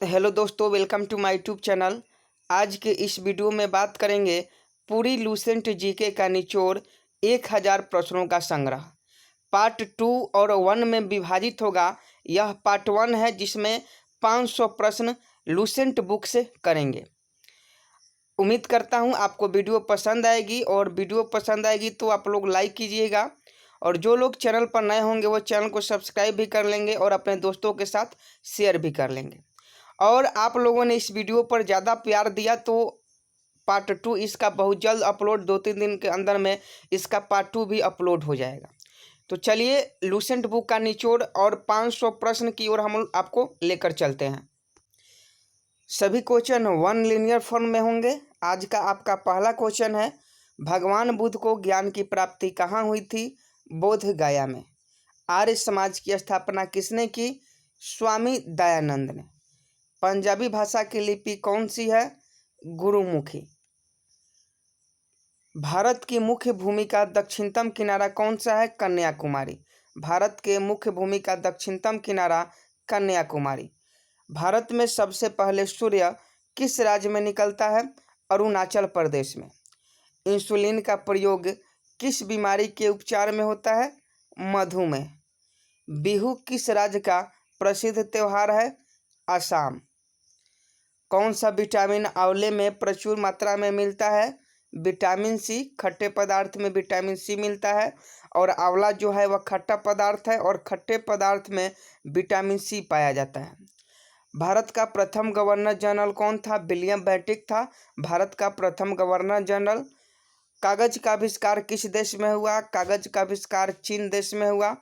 Hello दोस्तों, welcome to my YouTube channel. आज के इस वीडियो में बात करेंगे पूरी लूसेंट जीके का निचोड़ 1000 प्रश्नों का संग्रह। पार्ट 2 और 1 में विभाजित होगा। यह पार्ट 1 है जिसमें 500 प्रश्न लूसेंट बुक से करेंगे। उम्मीद करता हूं आपको वीडियो पसंद आएगी, और वीडियो पसंद आएगी तो आप लोग लाइक कीजिएगा, और जो लोग चैनल पर नए होंगे वो चैनल को सब्सक्राइब भी कर लेंगे और अपने दोस्तों के साथ शेयर भी कर लेंगे। और आप लोगों ने इस वीडियो पर ज़्यादा प्यार दिया तो पार्ट 2 इसका बहुत जल्द अपलोड, 2-3 दिन के अंदर में इसका पार्ट 2 भी अपलोड हो जाएगा। तो चलिए लूसेंट बुक का निचोड़ और 500 प्रश्न की ओर हम आपको लेकर चलते हैं। सभी क्वेश्चन 1 लीनियर फॉर्म में होंगे। आज का आपका पहला क्वेश्चन है, भगवान बुद्ध को ज्ञान की प्राप्ति कहाँ हुई थी? बोध गया में। आर्य समाज की स्थापना किसने की? स्वामी दयानंद ने। पंजाबी भाषा की लिपि कौन सी है? गुरुमुखी। भारत की मुख्य भूमि का दक्षिणतम किनारा कौन सा है? कन्याकुमारी। भारत के मुख्य भूमि का दक्षिणतम किनारा कन्याकुमारी। भारत में सबसे पहले सूर्य किस राज्य में निकलता है? अरुणाचल प्रदेश में। इंसुलिन का प्रयोग किस बीमारी के उपचार में होता है? मधुमेह। बिहू किस राज्य का प्रसिद्ध त्योहार है? असम। कौन सा विटामिन आंवले में प्रचुर मात्रा में मिलता है? Vitamin C. खट्टे पदार्थ में विटामिन सी मिलता है, और आंवला जो है वह खट्टा पदार्थ है, और खट्टे पदार्थ में विटामिन सी पाया जाता है। भारत का प्रथम गवर्नर जनरल कौन था? विलियम बेंटिक था भारत का प्रथम गवर्नर जनरल। कागज का आविष्कार किस देश में हुआ? कागज का आविष्कार चीन देश में हुआ।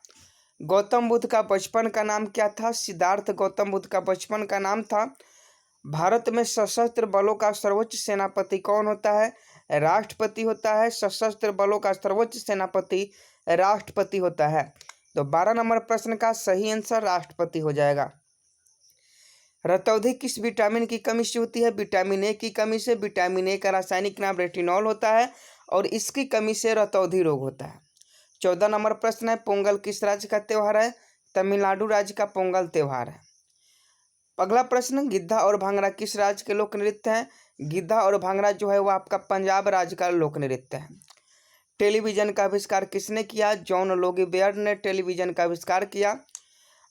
गौतम बुद्ध का बचपन का नाम क्या था? सिद्धार्थ गौतम बुद्ध का बचपन का नाम था। भारत में सशस्त्र बलों का सर्वोच्च सेनापति कौन होता है? राष्ट्रपति होता है। सशस्त्र बलों का सर्वोच्च सेनापति राष्ट्रपति होता है। तो 12 नंबर प्रश्न का सही आंसर राष्ट्रपति हो जाएगा। रतौंधी किस विटामिन की कमी से होती है? विटामिन ए की कमी से। विटामिन ए का रासायनिक नाम रेटिनॉल होता है, और इसकी कमी से रतौंधी रोग होता है। 14 नंबर प्रश्न है, पोंगल किस राज्य का त्यौहार है? तमिलनाडु राज्य का पोंगल त्यौहार है। अगला प्रश्न, गिद्धा और भांगड़ा किस राज्य के लोक नृत्य हैं? गिद्धा और भांगड़ा जो है वो आपका पंजाब राज्य का लोक नृत्य है। टेलीविजन का आविष्कार किसने किया? जॉन लोगी बेयर्ड ने टेलीविजन का आविष्कार किया।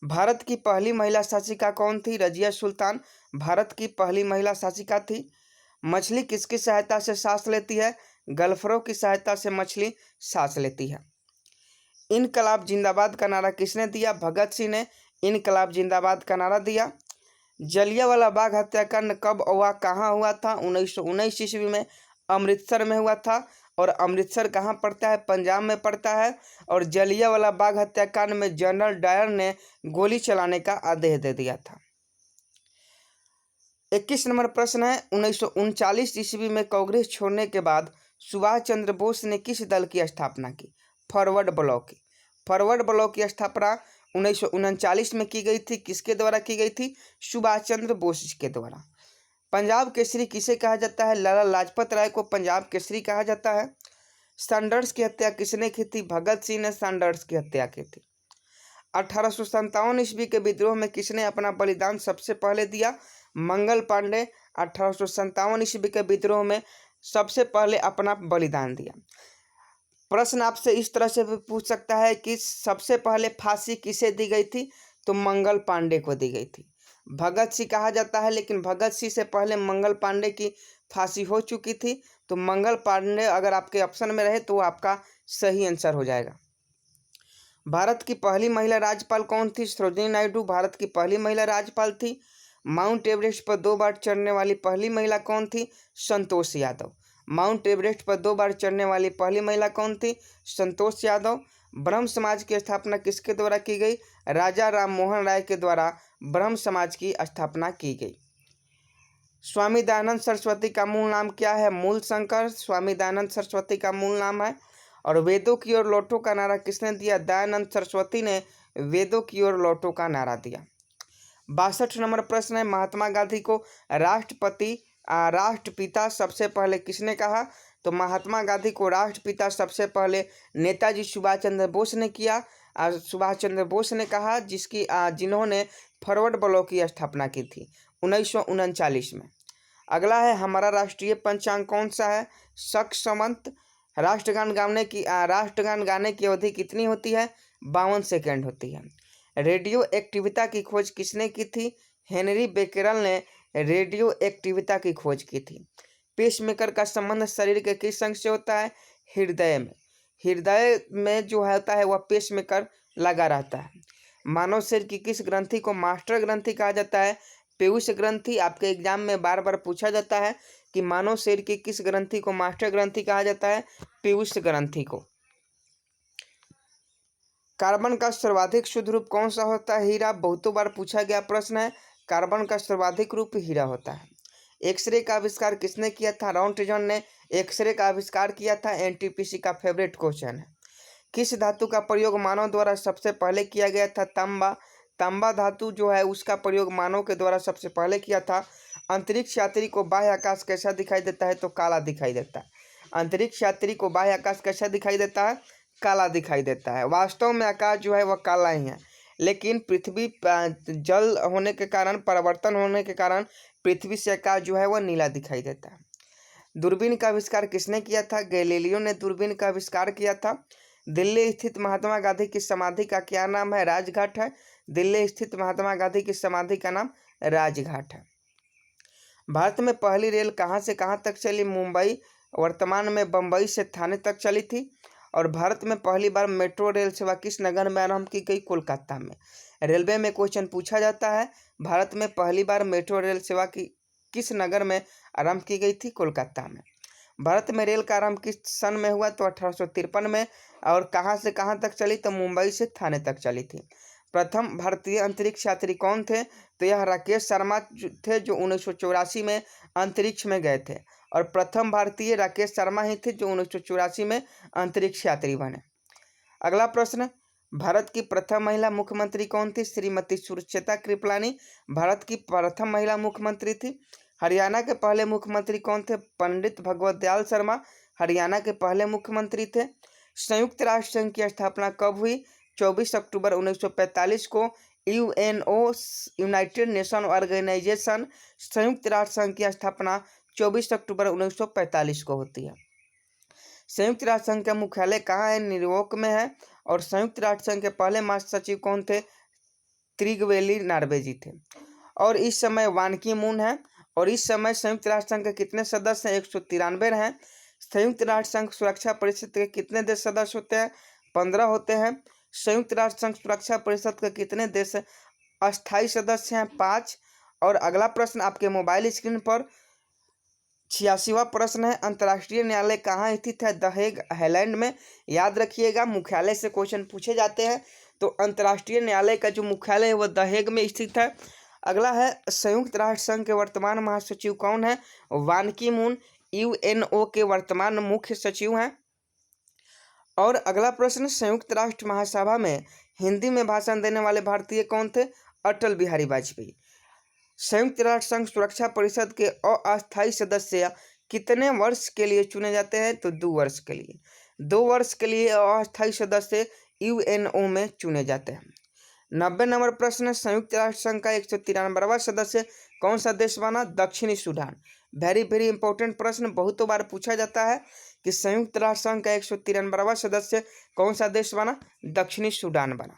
भारत की पहली महिला शासिका कौन थी? रजिया सुल्तान भारत की पहली महिला शासिका थी। मछली किसकी सहायता से सांस लेती है? गल्फरों की सहायता से मछली सांस लेती है। इनकलाब जिंदाबाद का नारा किसने दिया? भगत सिंह ने इनकलाब जिंदाबाद का नारा दिया। जलियांवाला बाग हत्याकांड कब और कहाँ हुआ था? 1919 ईस्वी में अमृतसर में हुआ था। और अमृतसर कहाँ पड़ता है? पंजाब में पड़ता है। और जलियांवाला बाग हत्याकांड में जनरल डायर ने गोली चलाने का आदेश दे दिया था। 21 नंबर प्रश्न है, 1939 ईस्वी में कांग्रेस छोड़ने के बाद सुभाष चंद्र बोस ने किस दल की स्थापना की? फॉरवर्ड ब्लॉक की। फॉरवर्ड ब्लॉक की स्थापना 1939 में की गई थी। किसके द्वारा की गई थी? सुभाष चंद्र बोस के द्वारा। पंजाब केसरी किसे कहा जाता है? लाला लाजपत राय को पंजाब केसरी कहा जाता है। सैंडर्स की हत्या किसने की थी? भगत सिंह ने सैंडर्स की हत्या की थी। 1857 ईस्वी के विद्रोह में किसने अपना बलिदान सबसे पहले दिया? मंगल पांडे 1857 ईस्वी के विद्रोह में सबसे पहले अपना बलिदान दिया। प्रश्न आपसे इस तरह से भी पूछ सकता है कि सबसे पहले फांसी किसे दी गई थी? तो मंगल पांडे को दी गई थी। भगत सिंह कहा जाता है, लेकिन भगत सिंह से पहले मंगल पांडे की फांसी हो चुकी थी। तो मंगल पांडे अगर आपके ऑप्शन में रहे तो आपका सही आंसर हो जाएगा। भारत की पहली महिला राज्यपाल कौन थी? सरोजिनी नायडू भारत की पहली महिला राज्यपाल थी। माउंट एवरेस्ट पर 2 बार चढ़ने वाली पहली महिला कौन थी? संतोष यादव। माउंट एवरेस्ट पर 2 बार चढ़ने वाली पहली महिला कौन थी? संतोष यादव। ब्रह्म समाज की स्थापना किसके द्वारा की गई? राजा राम मोहन राय के द्वारा ब्रह्म समाज की स्थापना की गई। स्वामी दयानंद सरस्वती का मूल नाम क्या है? मूल शंकर स्वामी दयानंद सरस्वती का मूल नाम है। और वेदों की ओर लौटो का नारा किसने दिया? दयानंद सरस्वती ने वेदों की ओर लौटो का नारा दिया। 62 नंबर प्रश्न है, महात्मा गांधी को राष्ट्रपिता सबसे पहले किसने कहा? तो महात्मा गांधी को राष्ट्रपिता सबसे पहले नेताजी सुभाष चंद्र बोस ने किया। सुभाष चंद्र बोस ने कहा, जिन्होंने फॉरवर्ड ब्लॉक की स्थापना की थी? 1939 में। अगला है, हमारा राष्ट्रीय पंचांग कौन सा है? शक संवत। राष्ट्रगान गाने की अवधि कितनी होती है? 52 सेकेंड होती है। रेडियो एक्टिविता की खोज किसने की थी? हेनरी बेकेरल ने रेडियो एक्टिविता की खोज की थी। पेसमेकर का संबंध शरीर के किस अंग से होता है? हृदय में। हृदय में जो होता है वह पेसमेकर लगा रहता है। मानव शरीर की किस ग्रंथि को मास्टर ग्रंथि कहा जाता है? पीयूष ग्रंथि। आपके एग्जाम में बार बार पूछा जाता है कि मानव शरीर की किस ग्रंथि को मास्टर ग्रंथि कहा जाता है? पीयूष ग्रंथि को। कार्बन का सर्वाधिक शुद्ध रूप कौन सा होता है? हीरा। बहुतों बार पूछा गया प्रश्न है। कार्बन का सर्वाधिक रूप हीरा होता है। एक्सरे का आविष्कार किसने किया था? रॉन्टजन ने एक्सरे का आविष्कार किया था। एनटीपीसी का फेवरेट क्वेश्चन है। किस धातु का प्रयोग मानव द्वारा सबसे पहले किया गया था? तांबा। तांबा धातु जो है उसका प्रयोग मानव के द्वारा सबसे पहले किया था। अंतरिक्ष यात्री को बाह्य आकाश कैसा दिखाई देता है? तो काला दिखाई देता है। अंतरिक्ष यात्री को बाह्य आकाश कैसा दिखाई देता है? काला दिखाई देता है। वास्तव में आकाश जो है वह काला ही है, लेकिन पृथ्वी जल होने के कारण, परिवर्तन होने के कारण पृथ्वी से आकाश जो है वह नीला दिखाई देता है। दूरबीन का आविष्कार किसने किया था? गैलीलियो ने दूरबीन का आविष्कार किया था। दिल्ली स्थित महात्मा गांधी की समाधि का क्या नाम है? राजघाट है। दिल्ली स्थित महात्मा गांधी की समाधि का नाम राजघाट है। भारत में पहली रेल कहाँ से कहाँ तक चली? मुंबई। वर्तमान में बम्बई से थाने तक चली थी। और भारत में पहली बार मेट्रो रेल सेवा किस नगर में आरंभ की गई? कोलकाता में। रेलवे में क्वेश्चन पूछा जाता है, भारत में पहली बार मेट्रो रेल सेवा की किस नगर में आरंभ की गई थी? कोलकाता में। भारत में रेल का आरंभ किस सन में हुआ? तो 1853 में। और कहाँ से कहाँ तक चली? तो मुंबई से थाने तक चली थी। प्रथम भारतीय अंतरिक्ष यात्री कौन थे? तो यह राकेश शर्मा थे, जो 1984 में अंतरिक्ष में गए थे। और प्रथम भारतीय राकेश शर्मा ही थे जो 1984 में अंतरिक्ष यात्री बने। अगला प्रश्न, भारत की प्रथम महिला मुख्यमंत्री कौन थी? श्रीमती सुचेता कृपलानी भारत की प्रथम महिला मुख्यमंत्री थी। हरियाणा के पहले मुख्यमंत्री कौन थे? पंडित भगवत दयाल शर्मा हरियाणा के पहले मुख्यमंत्री थे। संयुक्त राष्ट्र संघ की स्थापना कब हुई? 24 अक्टूबर 1945 को। यूएनओ, यूनाइटेड नेशन ऑर्गेनाइजेशन, संयुक्त राष्ट्र संघ की स्थापना 24 अक्टूबर 1945 को होती है। संयुक्त राष्ट्र संघ का मुख्यालय कहाँ है? न्यूयॉर्क में है। और संयुक्त राष्ट्र संघ के पहले महासचिव कौन थे? त्रिगवेली नार्वे जी थे। और इस समय वान की मून है। और इस समय संयुक्त राष्ट्र संघ के कितने सदस्य हैं? 193 हैं। संयुक्त राष्ट्र संघ सुरक्षा परिषद के कितने देश सदस्य होते हैं? 15 होते हैं। संयुक्त राष्ट्र संघ सुरक्षा परिषद के कितने देश अस्थायी सदस्य हैं? 5। और अगला प्रश्न आपके मोबाइल स्क्रीन पर 86वां प्रश्न है, अंतर्राष्ट्रीय न्यायालय कहाँ स्थित है? द हेग, हालैंड में। याद रखिएगा, मुख्यालय से क्वेश्चन पूछे जाते हैं। तो अंतर्राष्ट्रीय न्यायालय का जो मुख्यालय है वह द हेग में स्थित है। अगला है, संयुक्त राष्ट्र संघ के वर्तमान महासचिव कौन है? वान की मून यूएनओ के वर्तमान मुख्य सचिव हैं। और अगला प्रश्न, संयुक्त राष्ट्र महासभा में हिंदी में भाषण देने वाले भारतीय कौन थे? अटल बिहारी वाजपेयी। संयुक्त राष्ट्र संघ सुरक्षा परिषद के अस्थायी सदस्य कितने वर्ष के लिए चुने जाते हैं? तो 2 वर्ष के लिए। 2 वर्ष के लिए अस्थायी सदस्य यूएनओ में चुने जाते हैं। 90 नंबर प्रश्न, संयुक्त राष्ट्र संघ का 193वां सदस्य कौन सा देश बना? दक्षिणी सूडान। वेरी वेरी इंपॉर्टेंट प्रश्न, बहुतों बार पूछा जाता है कि संयुक्त राष्ट्र संघ का 193वां सदस्य कौन सा देश बना? दक्षिणी सूडान बना।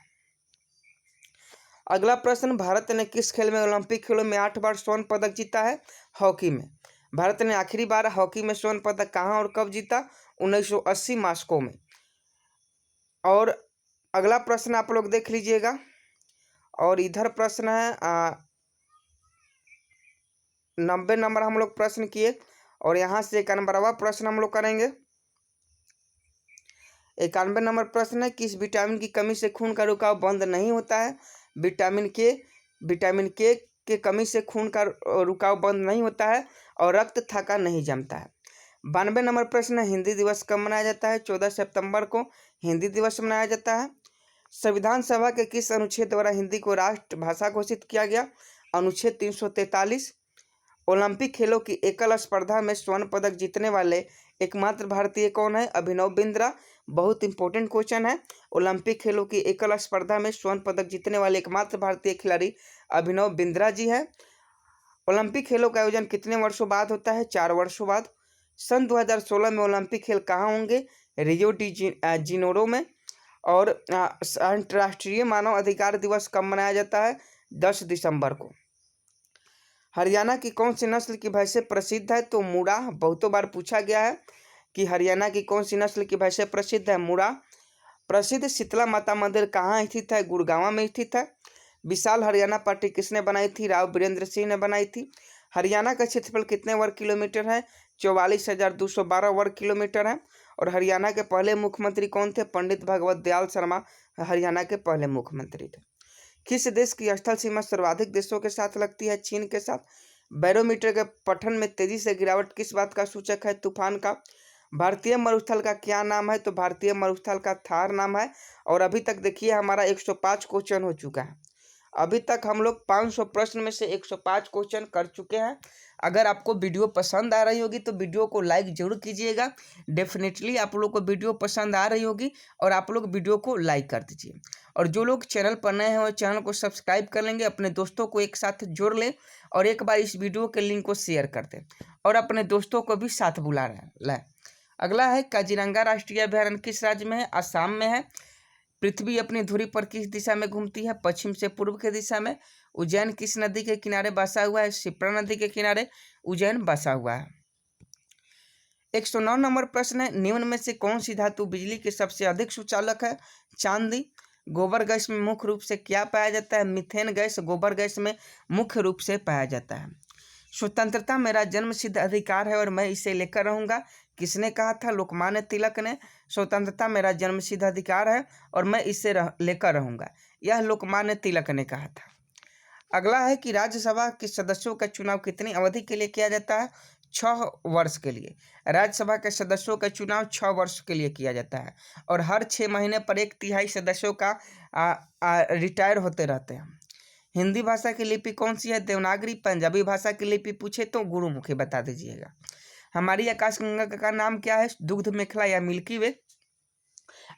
अगला प्रश्न, भारत ने किस खेल में ओलंपिक खेलों में 8 बार स्वर्ण पदक जीता है? हॉकी में। भारत ने आखिरी बार हॉकी में स्वर्ण पदक कहाँ और कब जीता? 1980 मॉस्को में। और अगला प्रश्न आप लोग देख लीजिएगा। और इधर प्रश्न है 90 नंबर हम लोग प्रश्न किए। और यहाँ से 91वां प्रश्न हम लोग करेंगे। 91 नंबर प्रश्न है, किस विटामिन की कमी से खून का रुकाव बंद नहीं होता है? विटामिन के के कमी से खून का रुकाव बंद नहीं होता है और रक्त थक्का नहीं जमता है। 92 नंबर प्रश्न है, हिंदी दिवस कब मनाया जाता है? 14 सितंबर को हिंदी दिवस मनाया जाता है। संविधान सभा के किस अनुच्छेद द्वारा हिंदी को राष्ट्रभाषा घोषित किया गया? अनुच्छेद 343। ओलंपिक खेलों की एकल स्पर्धा में स्वर्ण पदक जीतने वाले एकमात्र भारतीय कौन है? अभिनव बिंद्रा। बहुत इंपॉर्टेंट क्वेश्चन है। ओलंपिक खेलों की एकल स्पर्धा में स्वर्ण पदक जीतने वाले एकमात्र भारतीय खिलाड़ी अभिनव बिंद्रा जी है। ओलंपिक खेलों का आयोजन कितने वर्षों बाद होता है? 4 वर्षों बाद। सन 2016 में ओलंपिक खेल कहाँ होंगे? रियो डी जेनेरो में। और अंतर्राष्ट्रीय मानव अधिकार दिवस कब मनाया जाता है? 10 दिसंबर को। हरियाणा की कौन सी नस्ल की भैंसें प्रसिद्ध है? तो मुड़ा। बहुतों बार पूछा गया है कि हरियाणा की कौन सी नस्ल की भैंसें प्रसिद्ध है? मुड़ा। प्रसिद्ध शीतला माता मंदिर कहाँ स्थित है? गुड़गांव में स्थित है। विशाल हरियाणा पार्टी किसने बनाई थी? राव बीरेंद्र सिंह ने बनाई थी। हरियाणा का क्षेत्रफल कितने वर्ग किलोमीटर है? 44,212 वर्ग किलोमीटर है। और हरियाणा के पहले मुख्यमंत्री कौन थे? पंडित भगवत दयाल शर्मा हरियाणा के पहले मुख्यमंत्री थे। किस देश की स्थल सीमा सर्वाधिक देशों के साथ लगती है? चीन के साथ। बैरोमीटर के पठन में तेजी से गिरावट किस बात का सूचक है? तूफान का। भारतीय मरुस्थल का क्या नाम है? तो भारतीय मरुस्थल का थार नाम है। और अभी तक देखिए हमारा 105 क्वेश्चन हो चुका है। अभी तक हम लोग 500 प्रश्न में से 105 क्वेश्चन कर चुके हैं। अगर आपको वीडियो पसंद आ रही होगी तो वीडियो को लाइक जरूर कीजिएगा। डेफिनेटली आप लोग को वीडियो पसंद आ रही होगी और आप लोग वीडियो को लाइक कर दीजिए। और जो लोग चैनल पर नए हैं वो चैनल को सब्सक्राइब कर लेंगे, अपने दोस्तों को एक साथ जोड़ लें और एक बार इस वीडियो के लिंक को शेयर कर दें और अपने दोस्तों को भी साथ बुला लें। अगला है काजीरंगा राष्ट्रीय अभयारण्य किस राज्य में है? असम में है। पृथ्वी अपनी धुरी पर किस दिशा में घूमती है? पश्चिम से पूर्व की दिशा में। उज्जैन किस नदी के किनारे बसा हुआ है? शिप्रा नदी के किनारे उज्जैन बसा हुआ है। 109 नंबर प्रश्न है, निम्न में से कौन सी धातु बिजली के सबसे अधिक सुचालक है? चांदी। गोबर गैस में मुख्य रूप से क्या पाया जाता है? मीथेन गैस गोबर गैस में मुख्य रूप से पाया जाता है। स्वतंत्रता मेरा जन्मसिद्ध अधिकार है और मैं इसे लेकर रहूंगा, किसने कहा था? लोकमान्य तिलक ने। स्वतंत्रता मेरा जन्मसिद्ध अधिकार है और मैं इसे लेकर रहूंगा, यह लोकमान्य तिलक ने कहा था। अगला है कि राज्यसभा के सदस्यों का चुनाव कितनी अवधि के लिए किया जाता है? 6 वर्ष के लिए। राज्यसभा के सदस्यों का चुनाव 6 वर्ष के लिए किया जाता है और हर 6 महीने पर 1/3 सदस्यों का रिटायर होते रहते हैं। हिंदी भाषा की लिपि कौन सी है? देवनागरी। पंजाबी भाषा की लिपि पूछे तो गुरुमुखी बता दीजिएगा। हमारी आकाशगंगा का नाम क्या है? दुग्ध मेखला या मिल्की वे।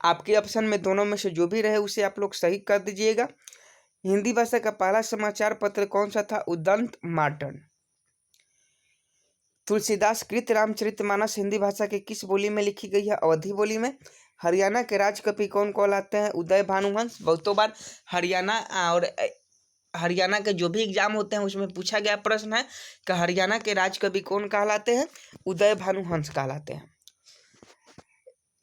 आपके ऑप्शन में दोनों में से जो भी रहे उसे आप लोग सही कर दीजिएगा। हिंदी भाषा का पहला समाचार पत्र कौन सा था? उदंत मार्टन। तुलसीदास कृत रामचरितमानस हिंदी भाषा की किस बोली में लिखी गई है? अवधी बोली में। हरियाणा के राजकवि कौन कहलाते हैं? उदय भानुवंश। बहुतों बार हरियाणा के जो भी एग्जाम होते हैं उसमें पूछा गया प्रश्न है कि हरियाणा के राजकवि कौन कहलाते हैं? उदय भानुवंश कहलाते हैं।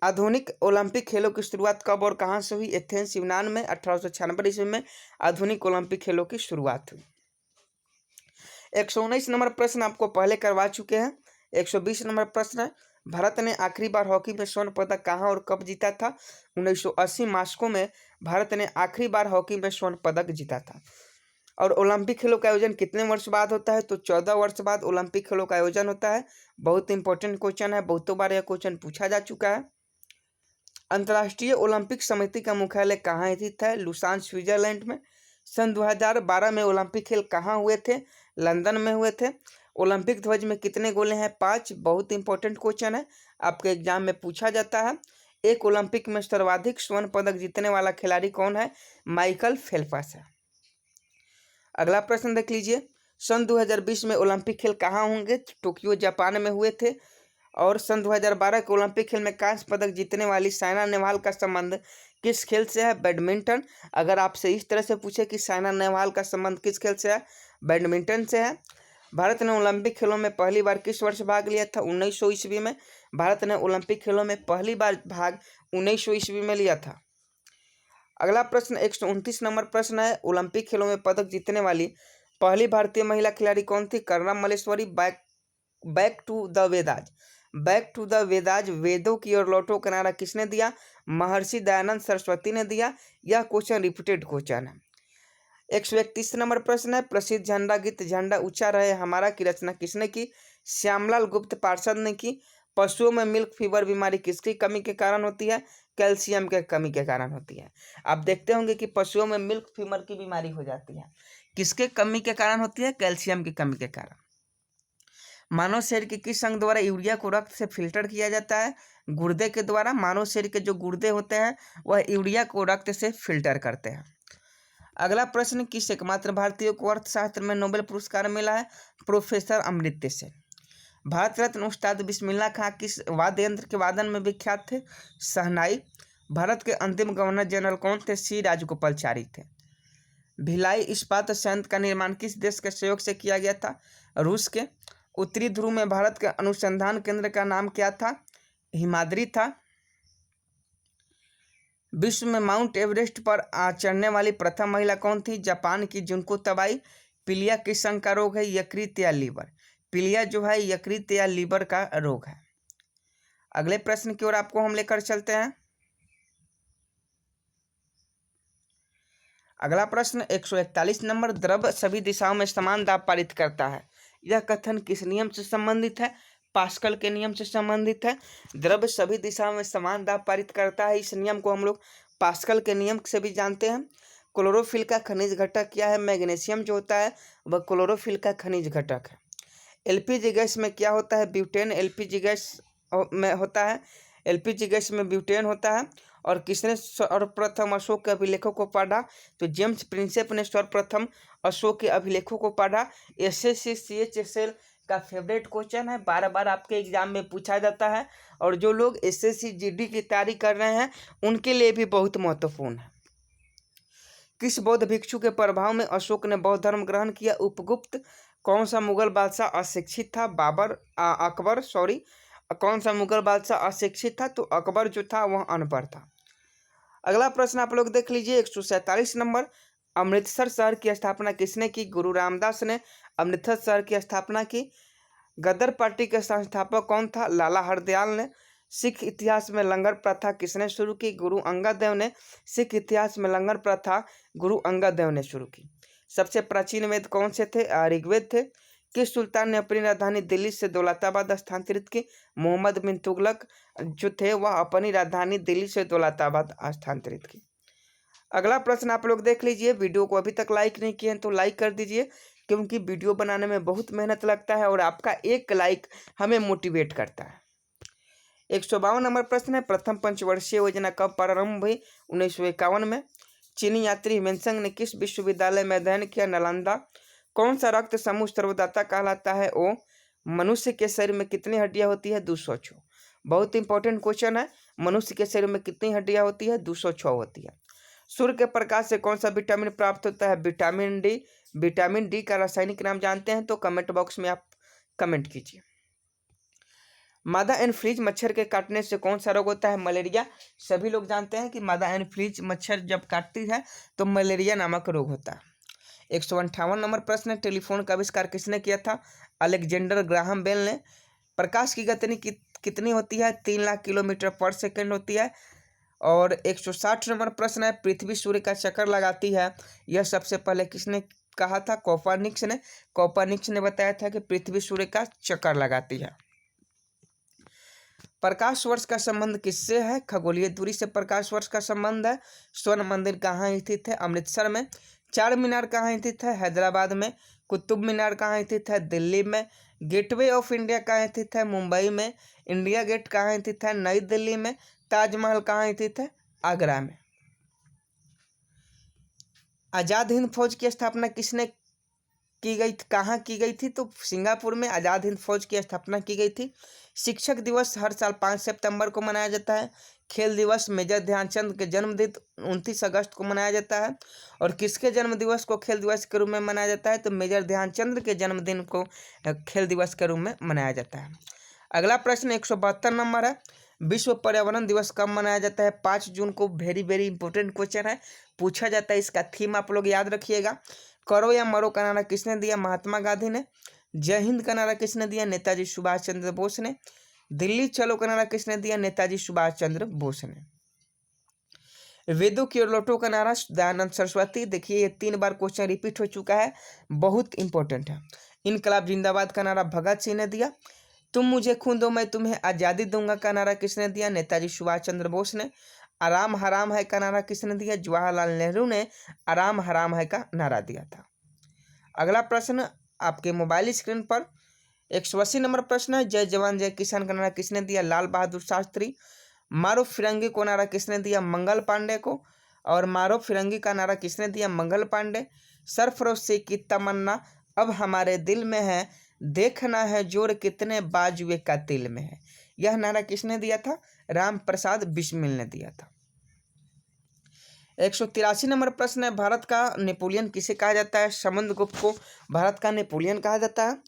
आधुनिक ओलंपिक खेलों की शुरुआत कब और कहां से हुई? एथेंस यूनान में 1896 ईस्वी में आधुनिक ओलंपिक खेलों की शुरुआत हुई। 119 नंबर प्रश्न आपको पहले करवा चुके हैं। 120 नंबर प्रश्न है, भारत ने आखिरी बार हॉकी में स्वर्ण पदक कहां और कब जीता था? 1980 मॉस्को में भारत ने आखिरी बार हॉकी में स्वर्ण पदक जीता था। और ओलंपिक खेलों का आयोजन कितने वर्ष बाद होता है? तो 14 वर्ष बाद ओलंपिक खेलों का आयोजन होता है। बहुत इंपॉर्टेंट क्वेश्चन है, बहुतों बार यह क्वेश्चन पूछा जा चुका है। अंतर्राष्ट्रीय ओलंपिक समिति का मुख्यालय कहाँ स्थित है? लुसान स्विट्जरलैंड में। सन 2012 में ओलंपिक खेल कहाँ हुए थे? लंदन में हुए थे। ओलंपिक ध्वज में कितने गोले हैं? 5। बहुत इंपॉर्टेंट क्वेश्चन है, आपके एग्जाम में पूछा जाता है। एक ओलंपिक में सर्वाधिक स्वर्ण पदक जीतने वाला खिलाड़ी कौन है? माइकल फेल्प्स है। अगला प्रश्न देख लीजिए, सन 2020 में ओलंपिक खेल कहाँ होंगे? टोक्यो जापान में हुए थे। और सन 2012 के ओलंपिक खेल में कांस्य पदक जीतने वाली साइना नेहवाल का संबंध किस खेल से है? बैडमिंटन। अगर आपसे इस तरह से पूछे कि साइना नेहवाल का संबंध किस खेल से है? बैडमिंटन से है। भारत ने ओलंपिक खेलों में पहली बार किस वर्ष भाग लिया था? 1900 ईस्वी में। भारत ने ओलंपिक खेलों में पहली बार भाग 1900 ईस्वी में लिया था। अगला प्रश्न 129 नंबर प्रश्न है, ओलंपिक खेलों में पदक जीतने वाली पहली भारतीय महिला खिलाड़ी कौन थी? Karnam Malleswari. Back to the Vedas. Back to the Vedas, वेदों की ओर लौटो किनारा किसने दिया? महर्षि दयानंद सरस्वती ने दिया। यह क्वेश्चन रिपीटेड क्वेश्चन है। 131 नंबर प्रश्न है, प्रसिद्ध झंडा गीत झंडा ऊंचा रहे हमारा की रचना किसने की? श्यामलाल गुप्त पार्षद ने की। पशुओं में मिल्क फीवर बीमारी किसकी कमी के कारण होती है? कैल्शियम के कमी के कारण होती है। आप देखते होंगे कि पशुओं में मिल्क फीवर की बीमारी हो जाती है, किसके कमी के कारण होती है? कैल्शियम की कमी के कारण। मानव शरीर के किस अंग द्वारा यूरिया को रक्त से फिल्टर किया जाता है? गुर्दे के द्वारा। मानव शरीर के जो गुर्दे होते हैं वह यूरिया को रक्त से फिल्टर करते हैं। अगला प्रश्न, किस एकमात्र भारतीय को अर्थशास्त्र में नोबेल पुरस्कार मिला है? प्रोफेसर अमर्त्य सेन। भारत रत्न उस्ताद बिस्मिल्लाह खां किस वाद्य यंत्र के वादन में विख्यात थे? शहनाई। भारत के अंतिम गवर्नर जनरल कौन थे? सी राजगोपालचारी थे। भिलाई इस्पात संयंत्र का निर्माण किस देश के सहयोग से किया गया था? रूस के। उत्तरी ध्रुव में भारत के अनुसंधान केंद्र का नाम क्या था? हिमाद्री था। विश्व में माउंट एवरेस्ट पर चढ़ने वाली प्रथम महिला कौन थी? जापान की जुनको तबाई। पीलिया किस अंग का रोग है? यकृत या लीवर। पीलिया जो है यकृत या लीवर का रोग है। अगले प्रश्न की ओर आपको हम लेकर चलते हैं। अगला प्रश्न 141 नंबर, द्रव सभी दिशाओं में समान दाब पारित करता है, यह कथन किस नियम से संबंधित है? पास्कल के नियम से संबंधित है। द्रव सभी दिशाओं में समान दाब पारित करता है, इस नियम को हम लोग पास्कल के नियम से भी जानते हैं। क्लोरोफिल का खनिज घटक क्या है? मैग्नीशियम जो होता है वह क्लोरोफिल का खनिज घटक है। एलपीजी गैस में क्या होता है? ब्यूटेन एलपीजी गैस में होता है। एलपीजी गैस में ब्यूटेन होता है। और किसने सर्वप्रथम अशोक के अभिलेखों को पढ़ा? तो जेम्स प्रिंसेप ने सर्वप्रथम अशोक के अभिलेखों को पढ़ा। एसएससी सीएचएसएल का फेवरेट क्वेश्चन है, बार बार आपके एग्जाम में पूछा जाता है, और जो लोग एसएससी जीडी की तैयारी कर रहे हैं उनके लिए भी बहुत महत्वपूर्ण है। किस बौद्ध भिक्षु के प्रभाव में अशोक ने बौद्ध धर्म ग्रहण किया? उपगुप्त। कौन सा मुगल बादशाह अशिक्षित था? अकबर कौन सा मुगल बादशाह अशिक्षित था? तो अकबर जो था वह अनपढ़ था। अगला प्रश्न आप लोग देख लीजिए 147 नंबर, अमृतसर शहर की स्थापना किसने की? गुरु रामदास ने अमृतसर शहर की स्थापना की। गदर पार्टी के संस्थापक कौन था? लाला हरदयाल ने। सिख इतिहास में लंगर प्रथा किसने शुरू की? गुरु अंगद देव ने। सिख इतिहास में लंगर प्रथा गुरु अंगद देव ने शुरू की। सबसे प्राचीन वेद कौन से थे? ऋग्वेद थे। किस सुल्तान ने अपनी राजधानी दिल्ली से दौलताबाद स्थानांतरित की? मोहम्मद बिन तुगलक जो थे वह अपनी राजधानी दिल्ली से दौलताबाद स्थानांतरित की। अगला प्रश्न आप लोग देख लीजिए। वीडियो को अभी तक लाइक नहीं किए हैं तो लाइक कर दीजिए, क्योंकि वीडियो बनाने में बहुत मेहनत लगता है और आपका एक लाइक हमें मोटिवेट करता है। 152 नंबर प्रश्न है, प्रथम पंचवर्षीय योजना कब प्रारंभ हुई? 1951 में। चीनी यात्री हिमेनसंग ने किस विश्वविद्यालय में अध्ययन किया? नालंदा। कौन सा रक्त समूह सर्वदाता कहलाता है? ओ। मनुष्य के शरीर में कितनी हड्डियां होती है? 206। बहुत इंपॉर्टेंट क्वेश्चन है। मनुष्य के शरीर में कितनी हड्डियां होती है? 206 होती है। सूर्य के प्रकाश से कौन सा विटामिन प्राप्त होता है? Vitamin D. विटामिन डी का रासायनिक नाम जानते हैं तो कमेंट बॉक्स में आप कमेंट कीजिए। मादा एनफ्लीज मच्छर के काटने से कौन सा रोग होता है? मलेरिया। सभी लोग जानते हैं कि मादा एनफ्लीज मच्छर जब काटती है तो मलेरिया नामक रोग होता है। 158 नंबर प्रश्न है, टेलीफोन का आविष्कार किसने किया था? अलेक्जेंडर ग्राहम बेल ने। प्रकाश की गति कितनी होती है? 3 लाख किलोमीटर पर सेकेंड होती है। और 160 नंबर प्रश्न है, पृथ्वी सूर्य का चक्कर लगाती है, यह सबसे पहले किसने कहा था? कोपरनिकस ने। कोपरनिकस ने बताया था कि पृथ्वी सूर्य का चक्कर लगाती है। प्रकाश वर्ष का संबंध किससे है? खगोलीय दूरी से प्रकाश वर्ष का संबंध है। स्वर्ण मंदिर कहाँ स्थित है? अमृतसर में। चार मीनार कहाँ स्थित है? हैदराबाद में। कुतुब मीनार कहाँ स्थित है? दिल्ली में। गेटवे ऑफ इंडिया कहाँ स्थित है? मुंबई में। इंडिया गेट कहाँ स्थित है? नई दिल्ली में। ताजमहल कहाँ स्थित है? आगरा में। आजाद हिंद फौज की स्थापना किसने की गई? कहाँ की गई थी? तो सिंगापुर में आजाद हिंद फौज की स्थापना की गई थी। शिक्षक दिवस हर साल 5 सितंबर को मनाया जाता है। खेल दिवस मेजर ध्यानचंद के जन्मदिन 29 अगस्त को मनाया जाता है। और किसके जन्म दिवस को खेल दिवस के रूप में मनाया जाता है? तो मेजर ध्यानचंद के जन्मदिन को खेल दिवस के रूप में मनाया जाता है। अगला प्रश्न 172 नंबर है, विश्व पर्यावरण दिवस कब मनाया जाता है? 5 जून को। वेरी वेरी इंपॉर्टेंट क्वेश्चन है, पूछा जाता है। इसका थीम आप लोग याद रखिएगा। करो या मरो का नारा किसने दिया? महात्मा गांधी ने। जय हिंद का नारा किसने दिया? नेताजी सुभाष चंद्र बोस ने। दिल्ली चलो का नारा किसने दिया? नेताजी सुभाष चंद्र बोस ने। वेदों की ओर लौटो का नारा दयानंद सरस्वती। देखिए ये 3 बार क्वेश्चन रिपीट हो चुका है, बहुत इंपॉर्टेंट है। इनकलाब जिंदाबाद का नारा भगत सिंह ने दिया। तुम मुझे खून दो मैं तुम्हें आज़ादी दूंगा का नारा किसने दिया? नेताजी सुभाष चंद्र बोस ने। आराम हराम है का नारा किसने दिया? जवाहरलाल नेहरू ने आराम हराम है का नारा दिया था। अगला प्रश्न आपके मोबाइल स्क्रीन पर 180 नंबर प्रश्न है, जय जवान जय किसान का नारा किसने दिया? लाल बहादुर शास्त्री। मारो फिरंगी को नारा किसने दिया? मंगल पांडे को। और मारो फिरंगी का नारा किसने दिया? मंगल पांडे। सरफरोशी की तमन्ना अब हमारे दिल में है, देखना है जोर कितने बाजुए का तिल में है। यह नारा किसने दिया था? राम प्रसाद बिस्मिल ने दिया था। 183 नंबर प्रश्न है, भारत का नेपोलियन किसे कहा जाता है? समुद्रगुप्त को भारत का नेपोलियन कहा जाता है।